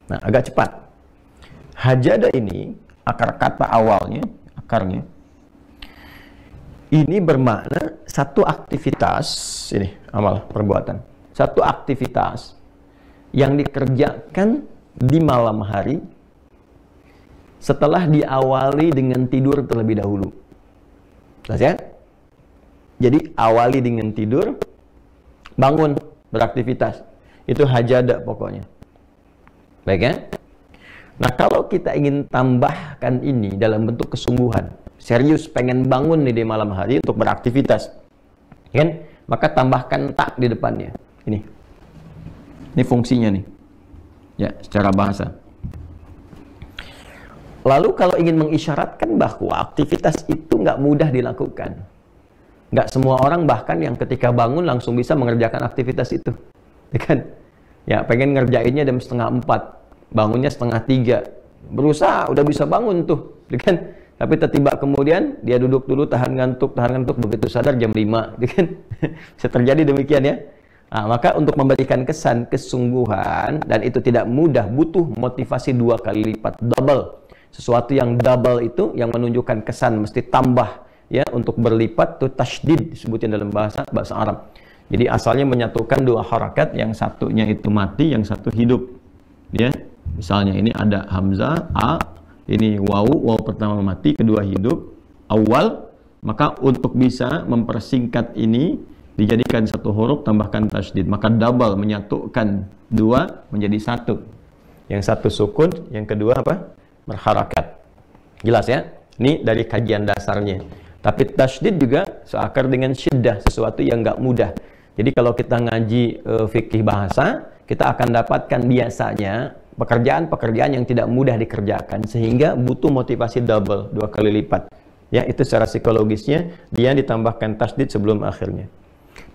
Nah, agak cepat. Hajada ini akar kata awalnya, akarnya ini bermakna satu aktivitas, ini amal perbuatan, satu aktivitas yang dikerjakan di malam hari setelah diawali dengan tidur terlebih dahulu. Jelas ya? Jadi awali dengan tidur, bangun, beraktivitas. Itu hajada pokoknya. Baik ya? Nah, kalau kita ingin tambahkan ini dalam bentuk kesungguhan, serius pengen bangun nih di malam hari untuk beraktivitas, kan? Maka tambahkan tak di depannya. Ini fungsinya nih. Ya, secara bahasa. Lalu kalau ingin mengisyaratkan bahwa aktivitas itu nggak mudah dilakukan, nggak semua orang bahkan yang ketika bangun langsung bisa mengerjakan aktivitas itu, kan? Ya, pengen ngerjainnya jam 3:30, bangunnya 2:30, berusaha udah bisa bangun tuh, kan? Tapi tiba-tiba kemudian dia duduk dulu, tahan ngantuk, begitu sadar jam 5, kan? Bisa terjadi demikian ya. Nah, maka untuk memberikan kesan kesungguhan, dan itu tidak mudah, butuh motivasi 2 kali lipat, double. Sesuatu yang double itu yang menunjukkan kesan mesti tambah, ya, untuk berlipat, itu tasydid disebutin dalam bahasa Arab. Jadi asalnya menyatukan 2 harakat, yang satunya itu mati, yang satu hidup, ya. Misalnya ini ada hamzah a, ini waw pertama mati, kedua hidup, awal, maka untuk bisa mempersingkat ini dijadikan satu huruf, tambahkan tasydid, maka double, menyatukan 2 menjadi 1. Yang satu sukun, yang kedua apa? Berharakat. Jelas ya? Ini dari kajian dasarnya. Tapi tasydid juga seakar dengan syiddah, sesuatu yang nggak mudah. Jadi kalau kita ngaji fikih bahasa, kita akan dapatkan biasanya pekerjaan-pekerjaan yang tidak mudah dikerjakan, sehingga butuh motivasi double, 2 kali lipat. Ya, itu secara psikologisnya dia ditambahkan tasydid sebelum akhirnya.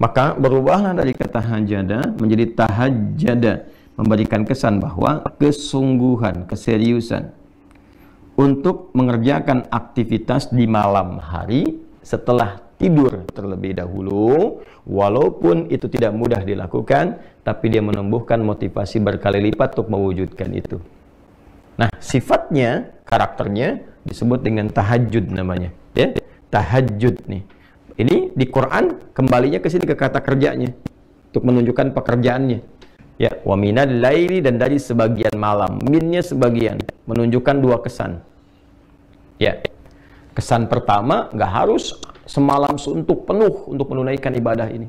Maka berubahlah dari kata hajada menjadi tahajjada, memberikan kesan bahwa kesungguhan, keseriusan untuk mengerjakan aktivitas di malam hari setelah tidur terlebih dahulu, walaupun itu tidak mudah dilakukan, tapi dia menumbuhkan motivasi berkali lipat untuk mewujudkan itu. Nah, sifatnya, karakternya disebut dengan tahajud namanya, ya. Tahajud nih. Ini di Quran kembalinya ke sini ke kata kerjanya untuk menunjukkan pekerjaannya. Ya, wa minal laili, dan dari sebagian malam. Minnya sebagian, menunjukkan 2 kesan. Ya. Kesan pertama, nggak harus semalam suntuk penuh untuk menunaikan ibadah ini.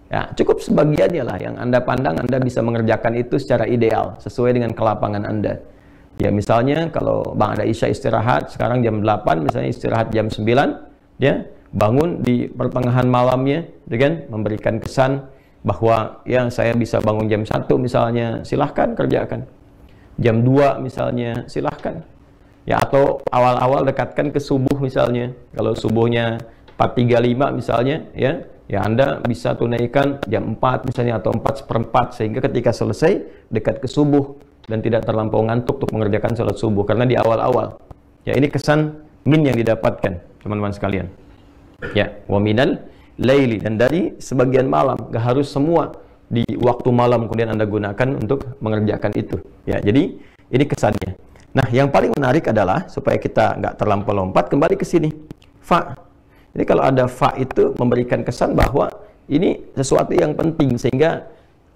Ya, cukup sebagiannya lah yang Anda pandang Anda bisa mengerjakan itu secara ideal, sesuai dengan kelapangan Anda. Ya misalnya kalau Ba'da Isya istirahat, sekarang jam 8, misalnya istirahat jam 9, ya bangun di pertengahan malamnya, gitu kan, memberikan kesan bahwa ya saya bisa bangun jam 1 misalnya, silahkan kerjakan. Jam 2 misalnya, silahkan. Ya, atau awal-awal dekatkan ke subuh misalnya. Kalau subuhnya 4.35 misalnya, ya Anda bisa tunaikan jam 4 misalnya atau 4:4, sehingga ketika selesai dekat ke subuh dan tidak terlampau ngantuk untuk mengerjakan sholat subuh karena di awal-awal. Ya, ini kesan min yang didapatkan, teman-teman sekalian. Ya, wa minal laili, dan dari sebagian malam, gak harus semua di waktu malam kemudian Anda gunakan untuk mengerjakan itu. Ya, jadi ini kesannya. Nah, yang paling menarik adalah supaya kita nggak terlampau lompat, kembali ke sini. Fa. Jadi kalau ada fa itu memberikan kesan bahwa ini sesuatu yang penting sehingga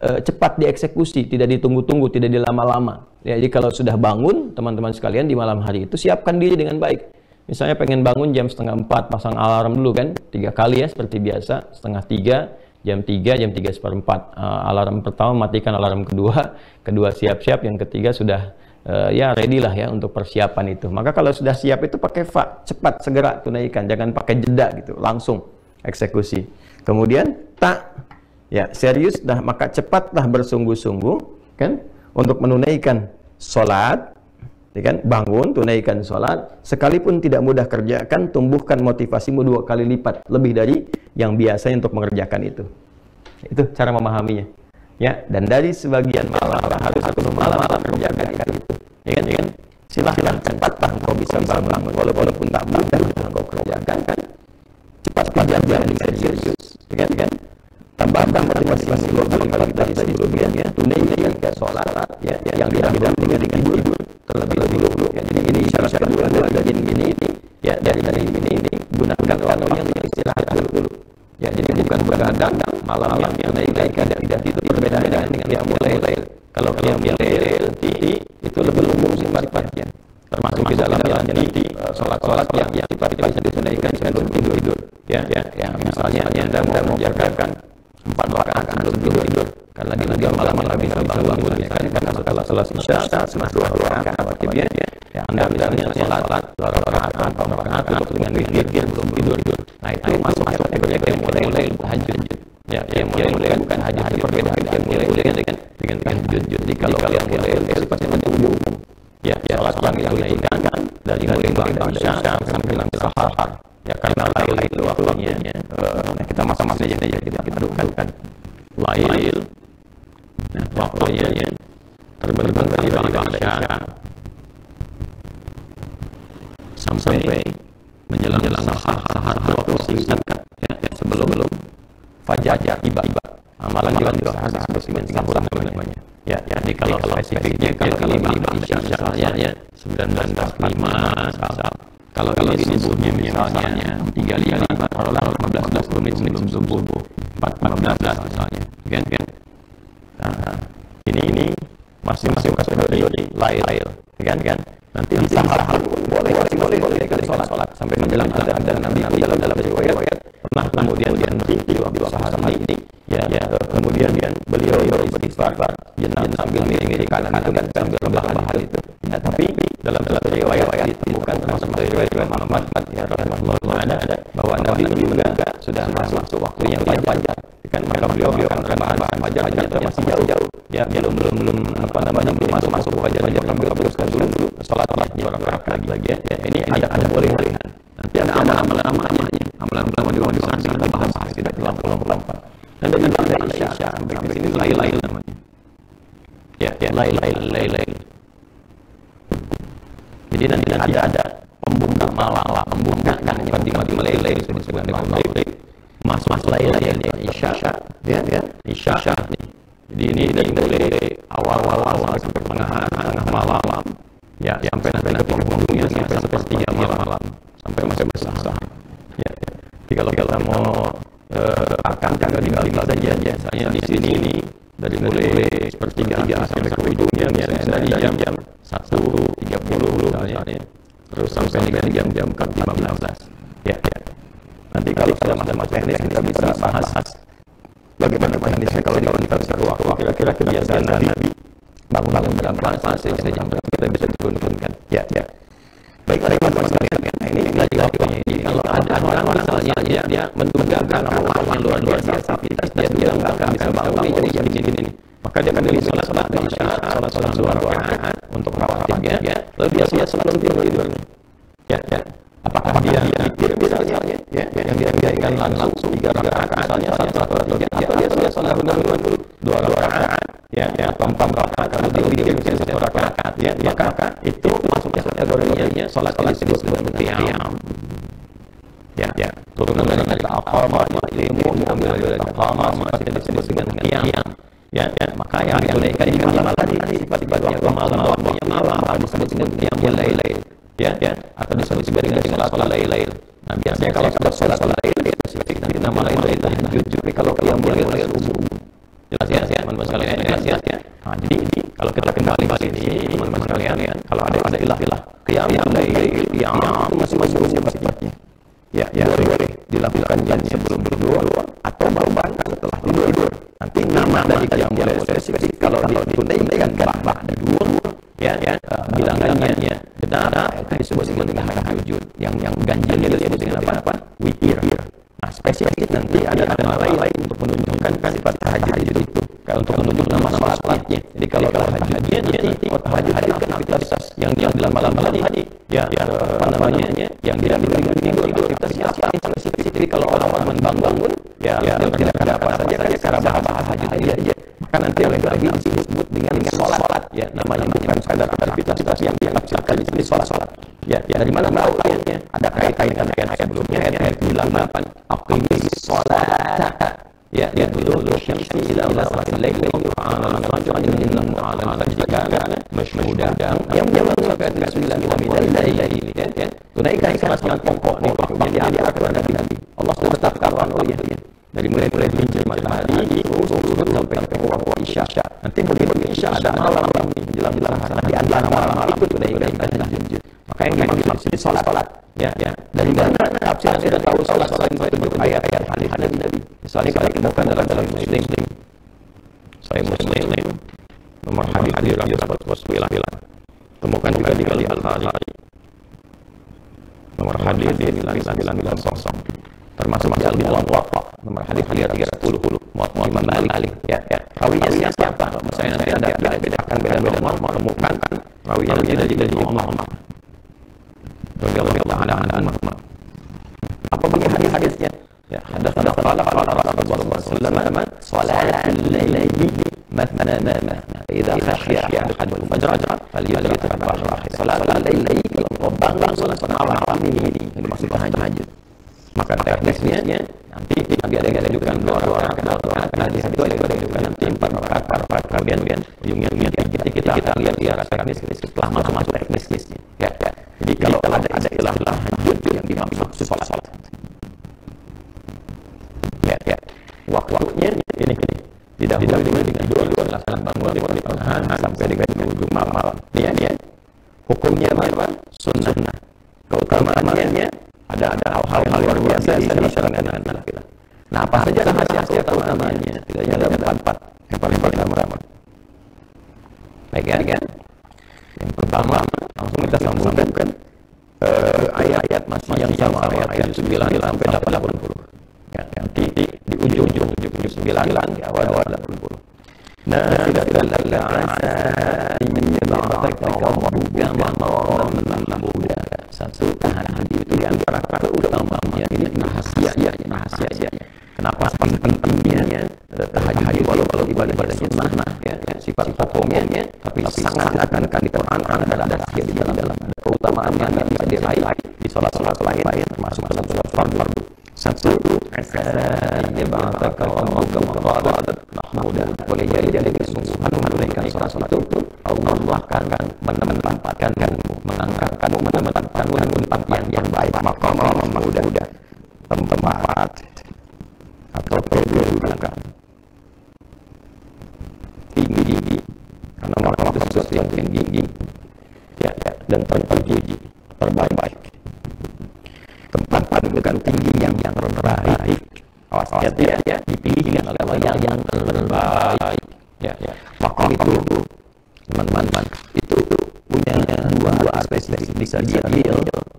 cepat dieksekusi, tidak ditunggu-tunggu, tidak dilama-lama. Ya, jadi kalau sudah bangun, teman-teman sekalian, di malam hari itu siapkan diri dengan baik. Misalnya pengen bangun jam 3:30, pasang alarm dulu kan, 3 kali ya seperti biasa, 2:30, jam 3, jam 3:04. Alarm pertama matikan, alarm kedua siap-siap, yang ketiga sudah ya ready lah ya untuk persiapan itu. Maka kalau sudah siap itu pakai fa, cepat segera tunaikan, jangan pakai jeda gitu, langsung eksekusi. Kemudian ta, ya serius dah, maka cepatlah bersungguh-sungguh kan untuk menunaikan sholat, ya kan, bangun tunaikan sholat, sekalipun tidak mudah kerjakan, tumbuhkan motivasimu 2 kali lipat lebih dari yang biasanya untuk mengerjakan itu. Itu cara memahaminya. Ya, dan dari sebagian malam harus aku malam kerjakan itu. Ya kan? Silahkan cepatlah engkau bisa bangun walaupun tak mudah engkau kerjakan kan. Cepat jangan serius. Ya kan? Tambahkan motivasi lebih dari sebelumnya. Tunaikan sholat ya yang dilakukan dengan tidur terlebih dahulu. Ya, jadi ini syarat kedua dari ini. Ya, dari ini gunakan waktu yang istirahat dulu. Ya, jadi bukan begadang malamnya tunaikan tidak itu berbeda dengan qiyamul lail. Kalau qiyamul lail itu lebih umum sifatnya. Termasuk di dalamnya nanti sholat-sholat yang sifatnya bisa ditunaikan sebelum tidur. Ya, misalnya Anda mau mengerjakan 4 rakaat sebelum tidur. Karena di malam bisa bangun kan setelah selesai isya setelah 2 rakaat waktunya. Ya, Anda misalnya sholat 2 rakaat atau 4 rakaat dengan witir belum tidur. Nah, itu masuk kategori qiyamul lail, tahajud. Ya, qiyamul lail bukan hajud, berbeda dengan tahajud. Jadi kalau qiyamul lail sifatnya umum. Ya, sholat yang ditunaikan dari mulai ba'da isya sampai nanti sahar. Ya, karena lail itu waktunya kita masa-masa aja kita dudukan. Lail waktunya terbentang dari ba'da isya sampai menjelang sahar waktu singkat ya, sebelum fajar tiba. Amalan juga harus bersihkan sahur namanya. Ya, jadi kalau spesifiknya kalau Isya misalnya 19:05, kalau ini subuhnya misalnya 3:05 atau 15 menit sebelum subuh 4:14 misalnya, kan? Nah, ini masih kategori lail, kan? Nanti di sahar boleh kita sholat sampai menjelang azan Nabi dalam riwayat pernah kemudian berhenti di waktu sahar ini ya kemudian beliau beristighfar sambil miring kanan itu kan sambil rebahan itu ya, tapi dalam satu riwayat ditemukan termasuk dari riwayat Muhammad ya rahimahullah ada bahwa Nabi juga sudah masuk waktunya fajar kan, maka beliau akan rebahan fajar masih jauh ya, belum masuk fajar maka teruskan dulu sholatnya 2 rakaat lagi ya. Ini ada boleh-bolehan. Nanti ada amalan-amalannya. Amalan-amalan di sana kita bahas tidak terlampau. Dan dari ba'da isya sampai sini lail namanya. Ya, lail. Jadi nanti ada pembuka malam, pembuka kan bukan lail disebut dengan lail. Mas lail isya ya. Isya. Jadi ini dari mulai awal sampai tengah malam. Ya, sampai nanti ke penghujungnya sampai sepertiga malam sampai masih besar. Ya. Jadi kalau kita mau akan tinggal saja biasanya di sini dari mulai sepertiga sampai ke ujungnya misalnya dari jam 1:30 misalnya terus sampai dengan jam 15. Ya. Nanti kalau sudah masalah teknis kita bisa bahas bagaimana teknisnya kalau kita bisa waktu kira-kira kebiasaan Nabi bangun berapa fase saja kita bisa turunkan. Ya. Baik teman-teman sekalian, ini lagi waktunya ini. Kalau ada orang misalnya dia mendugakan Allah yang luar biasa, tapi dia nggak akan bisa bangun jadi gini. Maka dia akan pilih salat isya, salat 2 rakaat untuk rawatibnya. Lalu dia salat sebelum tidur. Ya. Apakah dia witir misalnya, ya, yang dia biarkan langsung 3 rakaat misalnya 1 atau 3, atau dia salat benar-benar 2 rakaat, ya, atau 4 rakaat, kalau dia witir misalnya 1 rakaat, ya, maka itu masuknya kategorinya salat ini disebut dengan qiyam. Ya, turunan dari kata aqama, ilmu mengambil dari kata aqama, masih disebut dengan qiyam. Ya, maka yang dinaikkan di malam tadi sifat-sifat waktu malamnya malam disebut dengan qiyamul lail. Ya, atau disebut sebagai salat lail. Nah, biasanya kalau sudah salat lail spesifik nanti nama lain tahajud. Tapi kalau qiyamul lail subuh. Jelas ya, teman-teman sekalian, jelas ya. Nah, jadi kalau kita kembali ke sini, teman-teman sekalian, kalau ada istilah qiyamul lail, qiyam itu masing-masing sifatnya. Ya, boleh dilakukan sebelum tidur atau baru bangun setelah tidur. Nanti nama dari qiyamul lail spesifik kalau ditunaikan ba'da tidur, ya, bilangannya benar, itu disebut dengan tahajud. Yang ganjilnya disebut dengan apa? Witir. Nah, spesifik nanti ada nama lain untuk menunjukkan sifat tahajud itu, untuk menunjuk nama salatnya. Jadi kalau tahajudnya nanti tahajud kan aktivitas yang dia dalam malam tadi, ya, apa namanya, yang dia tidur aktivitas yang spesifik. Jadi kalau orang bangun, ya, tidak ada apa saja cara bahasa tahajud aja. Maka nanti lagi disebut dengan sholat, ya, namanya bukan sekadar aktivitas yang dilaksanakan di sini sholat. Ya, dari mana tahu ayatnya? Ada kaitan dengan ayat sebelumnya, ayat 98. Aqimis sholat. Ya, dulu syamsi ila salatil lail wa qur'anal fajr innahu 'alal fajri kana mashhuda. Yang sampai ayat 9 minal lail, ya. Tunaikan salat yang pokok nih, pokoknya di akhirat Nabi. Allah sudah tetapkan oleh dari mulai mencari matahari terus sampai ke waktu isya. Nanti begitu isya ada malam menjelang di antara malam itu tunaikan tahajud. Maka yang dimaksud salat, ya. Dari mana tafsir sudah tahu salat itu ayat-ayat hadis Nabi. Misalnya kalau kita bukan dalam Muslim, saya Muslim nomor hadis 349. Temukan juga di Al-Bukhari nomor hadis 990. Termasuk di Al-Muwatta nomor hadis 330. Muwatta Imam Malik, ya. Rawinya siapa? Saya nanti ada bedakan menemukan rawinya nanti dari Umar. Apa begini hadisnya? Ya, hadatsana qala Rasulullah sallallahu alaihi wasallam salatul laili mathna idza khashiya ahadukum fajra falyutabah salatul laili kalau bangun salat malam ini maksud tahajud. Maka teknisnya nanti biar ada juga 2 rakaat hadis itu ada juga nanti 4 rakaat kemudian ujungnya kita lihat teknis setelah masuk teknisnya, ya. Jadi kalau ada istilah tahajud yang dimaksud salat, ya, waktunya ini didahului dengan tidur silakan bangun di pertengahan sampai dengan ujung malam, ya. Hukumnya apa? Sunnah. Keutamaannya ada hal-hal luar biasa di masyarakat kita. Nah, apa saja rahasia keutamanya? Tidaknya ada 4 yang paling pertama. Baik, ya. Yang pertama langsung kita sambungkan ayat-ayat masih yang sama, ayat 9 sampai 80. Ya, nanti di ujung 9 di awal 80. Nah, tidak asa menyebabkan rabbuka maqaman satu tahajud itu di antara keutamanya ini rahasianya. Kenapa pentingnya tahajud walau ibadah sunnah, ya, sifat hukumnya, tapi sangat akan di Quran adalah rahasia di dalam keutamaannya yang bisa diraih di salat lain termasuk dalam salat fardu. Satu, ya ba'ataka rabbuka maqaman mahmuda. Boleh jadi kesungguhan menunaikan salat itu Allah akan menempatkan mengangkatkanmu menempatkanmu di tempat yang baik, maqam mahmuda, tempat atau kedudukan tinggi, karena maqam itu sesuatu yang tinggi, ya, dan terpuji, terbaik. Tempat kedudukan tinggi yang terbaik. Awas ya, dipilih oleh Allah yang terbaik. Ya. Maqam itu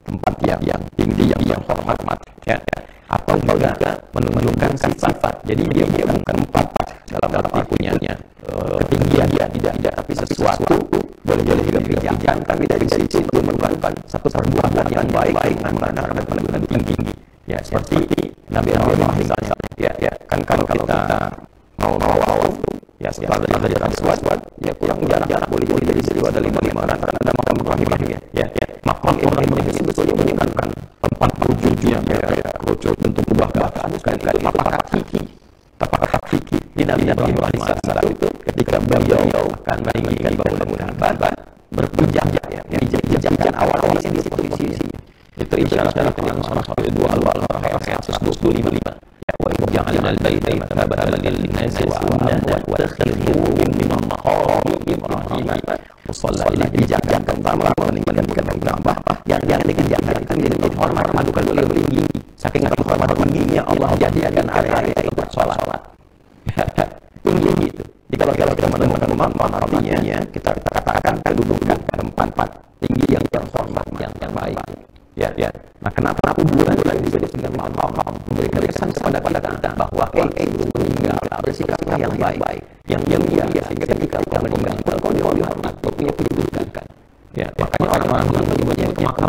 tempat yang tinggi, yang hormat, ya, atau juga menunjukkan sifat. Jadi dia bukan tempat dalam arti punya ketinggian, tidak, tapi sesuatu boleh juga pijakan, tapi dari situ itu merupakan satu perbuatan yang baik dengan penduduk tinggi. Ya, seperti Nabi Ibrahim misalnya, ya, kan kalau kita mau ya setelah dari Aswad, ya kurang jarak boleh dari situ ada 5 orang karena ada makam Ibrahim, ya, makam Ibrahim ini sebetulnya menunjukkan tempat wujudnya kayak kerucut bentuk kubah-kubah sekali-kali tapak kaki di Nabi Ibrahim alaihissalam itu ketika beliau akan meninggikan bangunan Ka'bah berpijak, ya, dijajakan awal di situ itu isyarat dalam surah 2 Al-Baqarah 125. وَإِجْعَلْنَا الْبَيْتَ مَثَابَةً لِلنَّاسِ وَأَمْنًا وَاتَّخِذُوا مِن مَّقَامِ إِبْرَاهِيمَ مُصَلًّى. Dijaga pertama meninggikan Ka'bah yang dikerjakan itu menjadi hormat madukan boleh tinggi. Saking hormat tingginya Allah jadikan area itu sholat. Tinggi gitu. Jadi kalau kita menemukan makam artinya kita katakan kedudukan tempat tinggi yang terhormat yang baik. Ya. Nah, kenapa kuburan disebut dengan makam? Memberikan kesan kepada kita bahwa sebelum meninggal bersikaplah yang baik, yang mulia, sehingga ketika kita meninggal kau dihormat, kau punya kedudukan. Ya, makanya orang-orang yang menyebutnya itu makam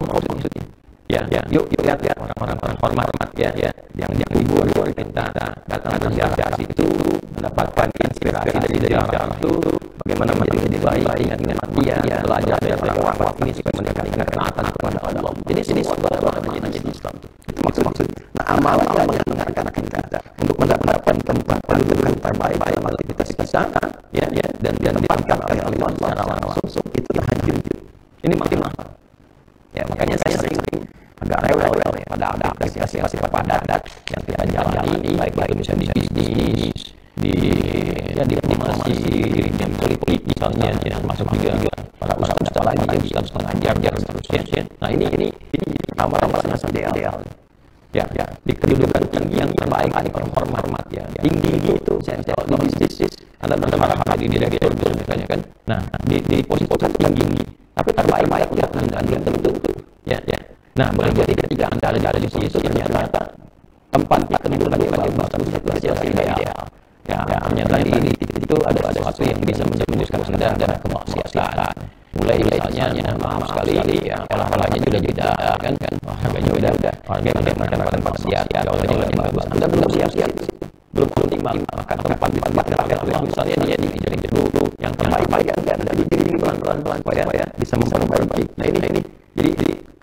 maksudnya. Ya, yuk lihat orang-orang hormat, ya, yang kubur kita datang berziarah itu mendapatkan inspirasi dari ziarah itu bagaimana menjadi baik dengan dia belajar dari orang wafat ini supaya mereka ingat ketaatan kepada Allah. Jadi sini saudara menjadi Islam itu maksud. Nah, amalan yang mengarahkan kita untuk mendapatkan tempat pendudukan terbaik dalam aktivitas kita, ya, dan ditempatkan oleh Allah secara langsung itu tahajud. Ini makin mahal. Ya, makanya saya sering agak rewel ya pada aktivitas padat yang kita jalani, baik itu misalnya di bisnis, di diplomasi, di dunia politik misalnya, ya, termasuk juga para ustaz lagi yang mengajar dan seterusnya. Nah, ini amalan ideal. Ya, di kedudukan tinggi yang terbaik, hormat, ya, tinggi itu. Kalau di bisnis ada hal di direktur misalnya kan. Nah, di posisi tinggi, tapi terbaik ya dan tentu, ya. Nah, boleh jadi ketika Anda ada di situ ternyata tempat kedudukan yang paling bagus itu ideal. Ya, ternyata di titik itu ada sesuatu yang bisa menjerumuskan Anda dan kemaksiatan. Mulai misalnya, maaf sekali, ya, olahraga juga kan, harganya udah harganya makan maksiat, ya, olahraga lebih bagus. Anda belum siap, belum timbang makan tempat Allah misalnya dia di dulu yang terbaik dan dibimbing pelan-pelan supaya bisa memperbaiki. Nah, ini jadi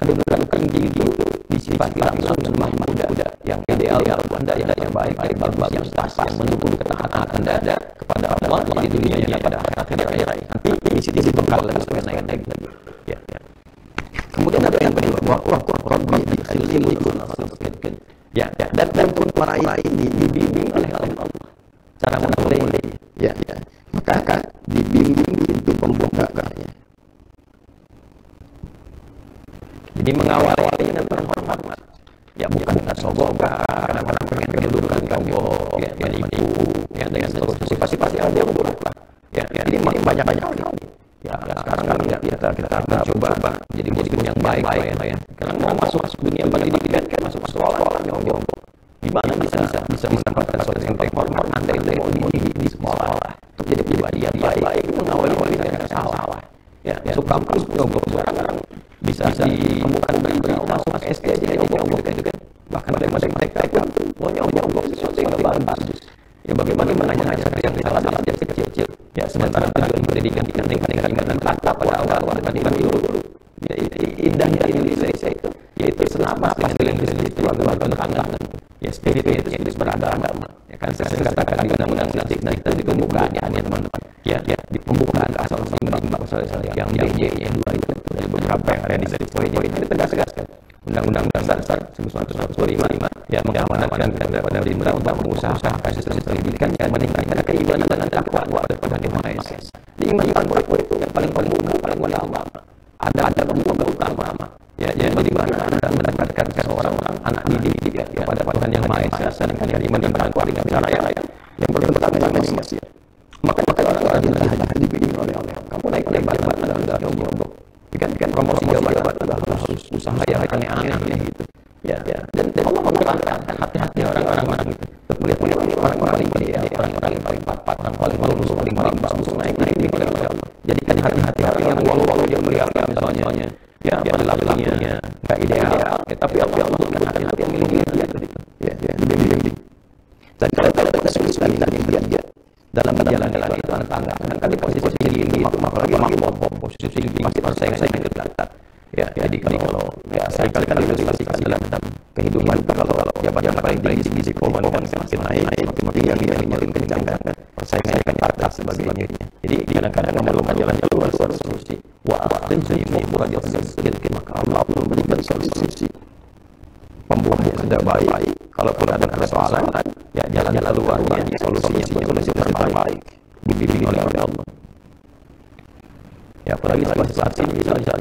kedudukan tinggi itu disifati langsung dengan muda yang ideal Anda yang baik bagus yang sah yang mendukung ketaatan Anda kepada Allah di dunia ini pada akhirat. Nanti di situ bekal lagi supaya naik. Ya. Kemudian ada yang kedua, Rabbi ilmu itu ya, dan pun para ini dibimbing oleh Allah cara memulai, ya, maka dibimbing pintu pembukaannya. Jadi mengawali dengan terhormat, ya, bukan sombong, kadang-kadang pengen kedudukan kamu, ya, menipu, ya, dengan seterusnya pasti ada yang buruk lah, ya. Jadi banyak hal. Ya, sekarang kan kita coba jadi muslim yang baik, ya. Karena mau masuk dunia pendidikan kan masuk sekolah nyong. Gimana bisa mendapatkan sesuatu yang terhormat Anda mau di sekolah untuk jadi pribadi yang baik mengawali dengan salah. Ya, masuk kampus nyogok sekarang bisa ditemukan berita masuk SD aja nyogok gitu kan. Bahkan ada mereka itu mau nyogok sesuatu yang bagus. Ya, bagaimana mengajarkan yang salah dari kecil. Ya, sementara tujuan pendidikan meningkatkan iman dan takwa pada awal dibandingkan dulu. Ya, indahnya Indonesia itu yaitu selama pasti yang itu agama. Ya, spirit itu beragama. Ya kan, saya katakan di undang-undang kita di pembukaannya teman-teman. Ya, di pembukaan asal seimbang yang DJ-nya 2 itu dari beberapa yang ada di poin-poin ini tegas-tegaskan. Undang-undang Dasar 1945 ya mengamanatkan kepada pemerintah untuk mengusahakan sistem pendidikan yang meningkatkan keimanan dan takwa kepada Yang Maha Esa. Di iman takwa itu yang paling pembuka, paling utama. Ada pembuka utama. Ya, bagaimana Anda mendapatkan seorang anak didik ya kepada Tuhan Yang Maha Esa dengan iman dan takwa dengan cara yang bertentangan dengan maksiat. Maka orang-orang yang dibimbing oleh kamu naik jabatan dan nyogok. Kan promosi jabatan usaha yang aneh-aneh gitu. Ya, dan Allah menerangkan hati-hati orang-orang itu. Melihat orang-orang yang ideal, orang-orang yang paling tepat, orang paling lurus, paling bagus, naik oleh Allah. Jadi hati-hati orang yang walau dia melihat misalnya ya perilakunya nggak ideal, tapi Allah memberikan hati-hati yang milih dia gitu. Ya, dibimbing. Dan kalau ada kesulitan yang dia dalam menjalani itu tangga, kan di posisi tinggi, apalagi posisi tinggi pasti persaingan yang ketat. Ya, jadi kalau ya sekali kali ilustrasikan dalam kehidupan kalau jabatan paling tinggi di pohon kan semakin naik, semakin tinggi makin kencang kan, persaingannya kan ketat sebagainya. Jadi kadang-kadang memerlukan jalan keluar solusi. Wa akhirnya membuat dia sedikit maka Allah memberikan solusi. Pembuatnya sudah baik. Kalaupun ada persoalan, ya jalan keluarnya, solusi terbaik dibimbing oleh Allah. Ya apalagi saat ini misalnya,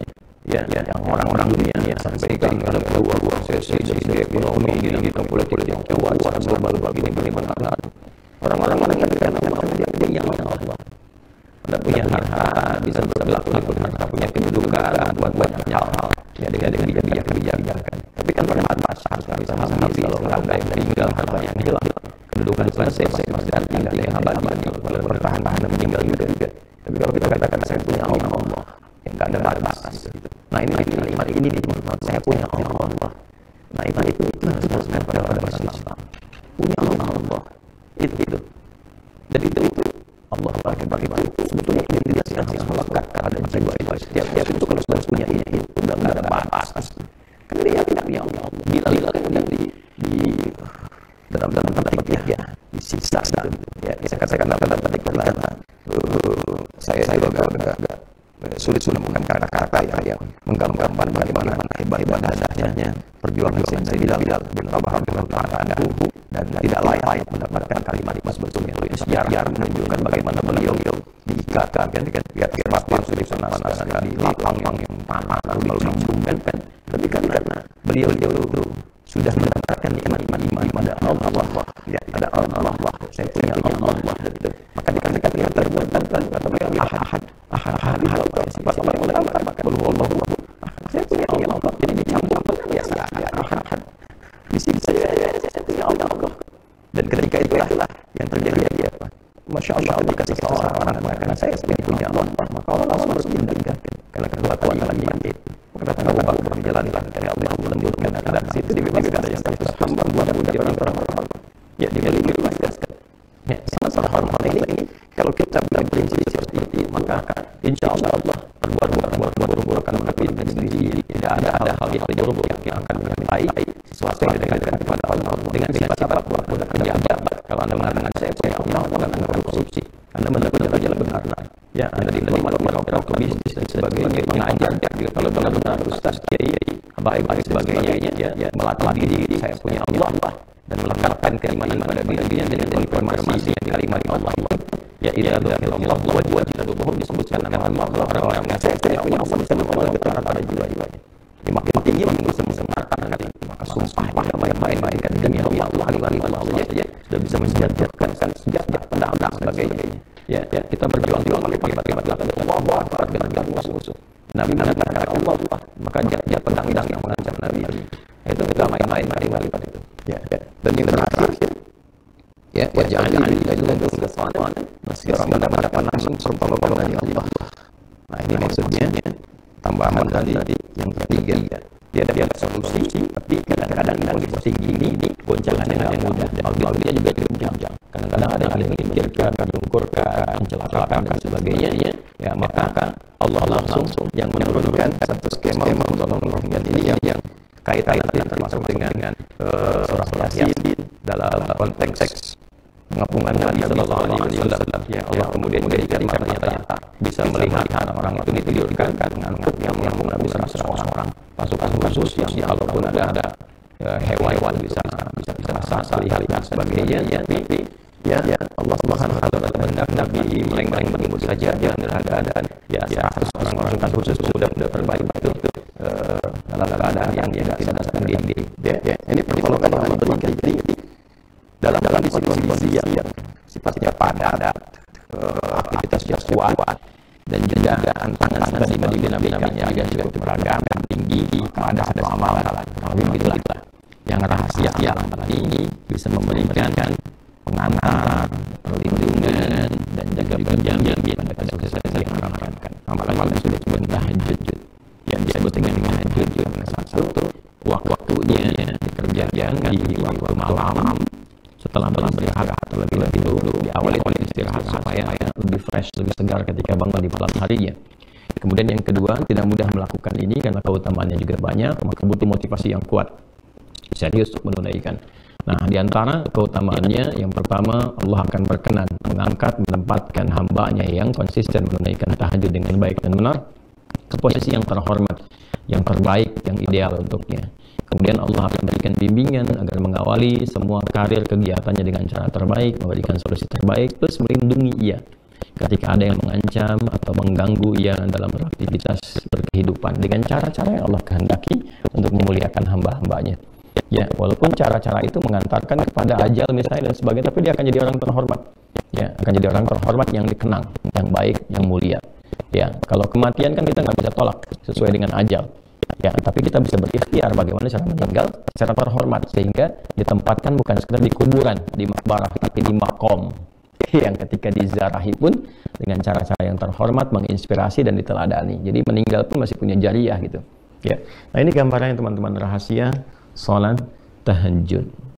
ya yang orang-orang dunia yang sampai dalam dua sesi dari ekonomi di politik yang kuat global begini bagaimana orang-orang yang karena dia Allah. Anda punya harta, bisa berlaku di harta, punya kedudukan, buat banyak hal, ya dengan kebijakan. Tapi kan pada batas bisa mati kalau nggak meninggal hartanya hilang, kedudukan selesai pasti tinggal yang abadi kalau bertahan dan meninggal juga. Tapi kalau kita katakan saya punya Allah yang nggak ada batas, nah ini kalimat ini saya punya Allah. Nah itu harus pada Islam punya Allah itu. Jadi itu Allah bagi itu sebetulnya identitas yang harus melekat pada jiwa itu. Setiap itu kalau sudah punya ini udah nggak ada batas. Kan dia tidak punya Allah. Bila kan di dalam tanda petik ya disiksa gitu. Ya saya katakan tanda petik karena saya juga agak sulit menemukan kata-kata yang menggambarkan bagaimana hebat dahsyatnya perjuangan Sayyidina Bilal bin Rabah dan tidak layak mendapatkan kalimat sebetulnya. Sejarah menunjukkan bagaimana beliau diikatkan kan di atas papan sudah panas di lapang yang panas lalu dicambungkan kan. Tapi karena beliau sudah mendapatkan nikmat iman pada Allah. Ya, ada Allah. Saya punya Allah. Maka dikatakan yang terbuat kata beliau ahad. Sifat Allah oleh Allah. Allah. Saya punya Allah. Jadi dicampurkan biasa ahad. Di sini saya punya Allah. Dan ketika itu yang terjadi apa? Masya Allah, jika seseorang mengatakan saya punya Allah, maka Allah langsung harus ditinggalkan karena kekuatan iman itu. Maka Abu Bakar menjalankan karya Allah melembutkan dan di situ dibebaskan dari status hamba budak orang-orang. Ya, dibebaskan. Ya, sama-sama hormat ini kalau kita berprinsip seperti itu, maka insya Allah buruk akan mendapat sendiri. Tidak ada hal yang buruk yang akan menyertai sesuatu yang didekatkan kepada Allah dengan sifat budak pejabat. Kalau Anda mengatakan saya punya Allah, Anda korupsi, Anda mendapat jalan benar. Ya, Anda diplomat, merokok ke bisnis dan sebagainya, mengajar juga kalau benar-benar ustaz, kiai, baik sebagainya, ya melatih diri saya punya Allah dan melengkapkan keimanan pada dirinya dengan informasi kalimat Allah. Ya itu adalah Allah wajib disebutkan nama Allah. Orang-orang yang saya punya Allah bisa memperoleh ketenangan pada jiwa-jiwanya. Makin tinggi bisa mensematkan nanti maka sumpah main-main kan demi Allah saja sudah bisa menjadikan senjata pedang sebagainya. Ya kita berjuang akibat Allah dengan musuh. Nabi mengatakan Allah maka jatuh pedang yang mengancam Nabi. Itu kita main-main pada itu. Ya. Dan yang terakhir ya wajahnya itu kesalahan masih orang mendapat langsung pertolongan dari Allah. Nah ini maksudnya tambahan tadi yang ketiga dia ada solusi tapi kadang-kadang di posisi gini goncangan yang mudah Allah dia juga cukup gonjang. Kadang-kadang ada yang memikirkan, mengukurkan, mencelakakan dan sebagainya ya maka Allah langsung yang menurunkan satu skema pertolongan dan ini yang kaitan termasuk dengan surah Yasin dalam konteks pengapungan Nabi Sallallahu Alaihi Wasallam. Ya Allah kemudian menjadikan ternyata bisa melihat orang itu ditidurkan dengan yang mengapung Nabi seorang pasukan khusus yang kalaupun ada hewan bisa lihat dan sebagainya. Tapi ya Allah Subhanahu Wa Taala hendak Nabi melenggang menyebut saja dan ada harus orang-orang khusus sudah terbaik itu dalam keadaan yang tidak sadarkan diri. Ya ini pertolongan yang Allah berikan dalam kondisi yang sifatnya padat, aktivitas yang kuat dan juga tantangan tadi bagi Nabi yang juga cukup beragam. tinggi, maka ada satu amalan, tapi begitulah yang rahasia amalan ini bisa memberikan pengantar, perlindungan, dan juga penjamin pada kesuksesan yang diharapkan. Amalan-amalan sudah disebut tahajud, yang disebut dengan tahajud karena satu waktunya dikerjakan di waktu malam setelah beristirahat terlebih dahulu, diawali oleh istirahat supaya lebih fresh, lebih segar ketika bangun di malam harinya. Kemudian yang kedua, tidak mudah melakukan ini karena keutamaannya juga banyak, maka butuh motivasi yang kuat, serius untuk menunaikan. Nah, di antara keutamaannya, yang pertama, Allah akan berkenan mengangkat, menempatkan hambanya yang konsisten menunaikan tahajud dengan baik dan benar ke posisi yang terhormat, yang terbaik, yang ideal untuknya. Kemudian Allah akan berikan bimbingan agar mengawali semua karir kegiatannya dengan cara terbaik, memberikan solusi terbaik, plus melindungi ia ketika ada yang mengancam atau mengganggu ia dalam beraktivitas berkehidupan dengan cara-cara yang Allah kehendaki untuk memuliakan hamba-hambanya. Ya, walaupun cara-cara itu mengantarkan kepada ajal misalnya dan sebagainya, tapi dia akan jadi orang terhormat. Ya, akan jadi orang terhormat yang dikenang, yang baik, yang mulia. Ya, kalau kematian kan kita nggak bisa tolak sesuai dengan ajal. Ya, tapi kita bisa berikhtiar bagaimana cara meninggal secara terhormat sehingga ditempatkan bukan sekedar di kuburan, di makbarah, tapi di makom yang ketika dizarahi pun dengan cara-cara yang terhormat, menginspirasi dan diteladani. Jadi meninggal pun masih punya jariah gitu. Ya. Nah, ini gambarannya teman-teman rahasia salat tahajud.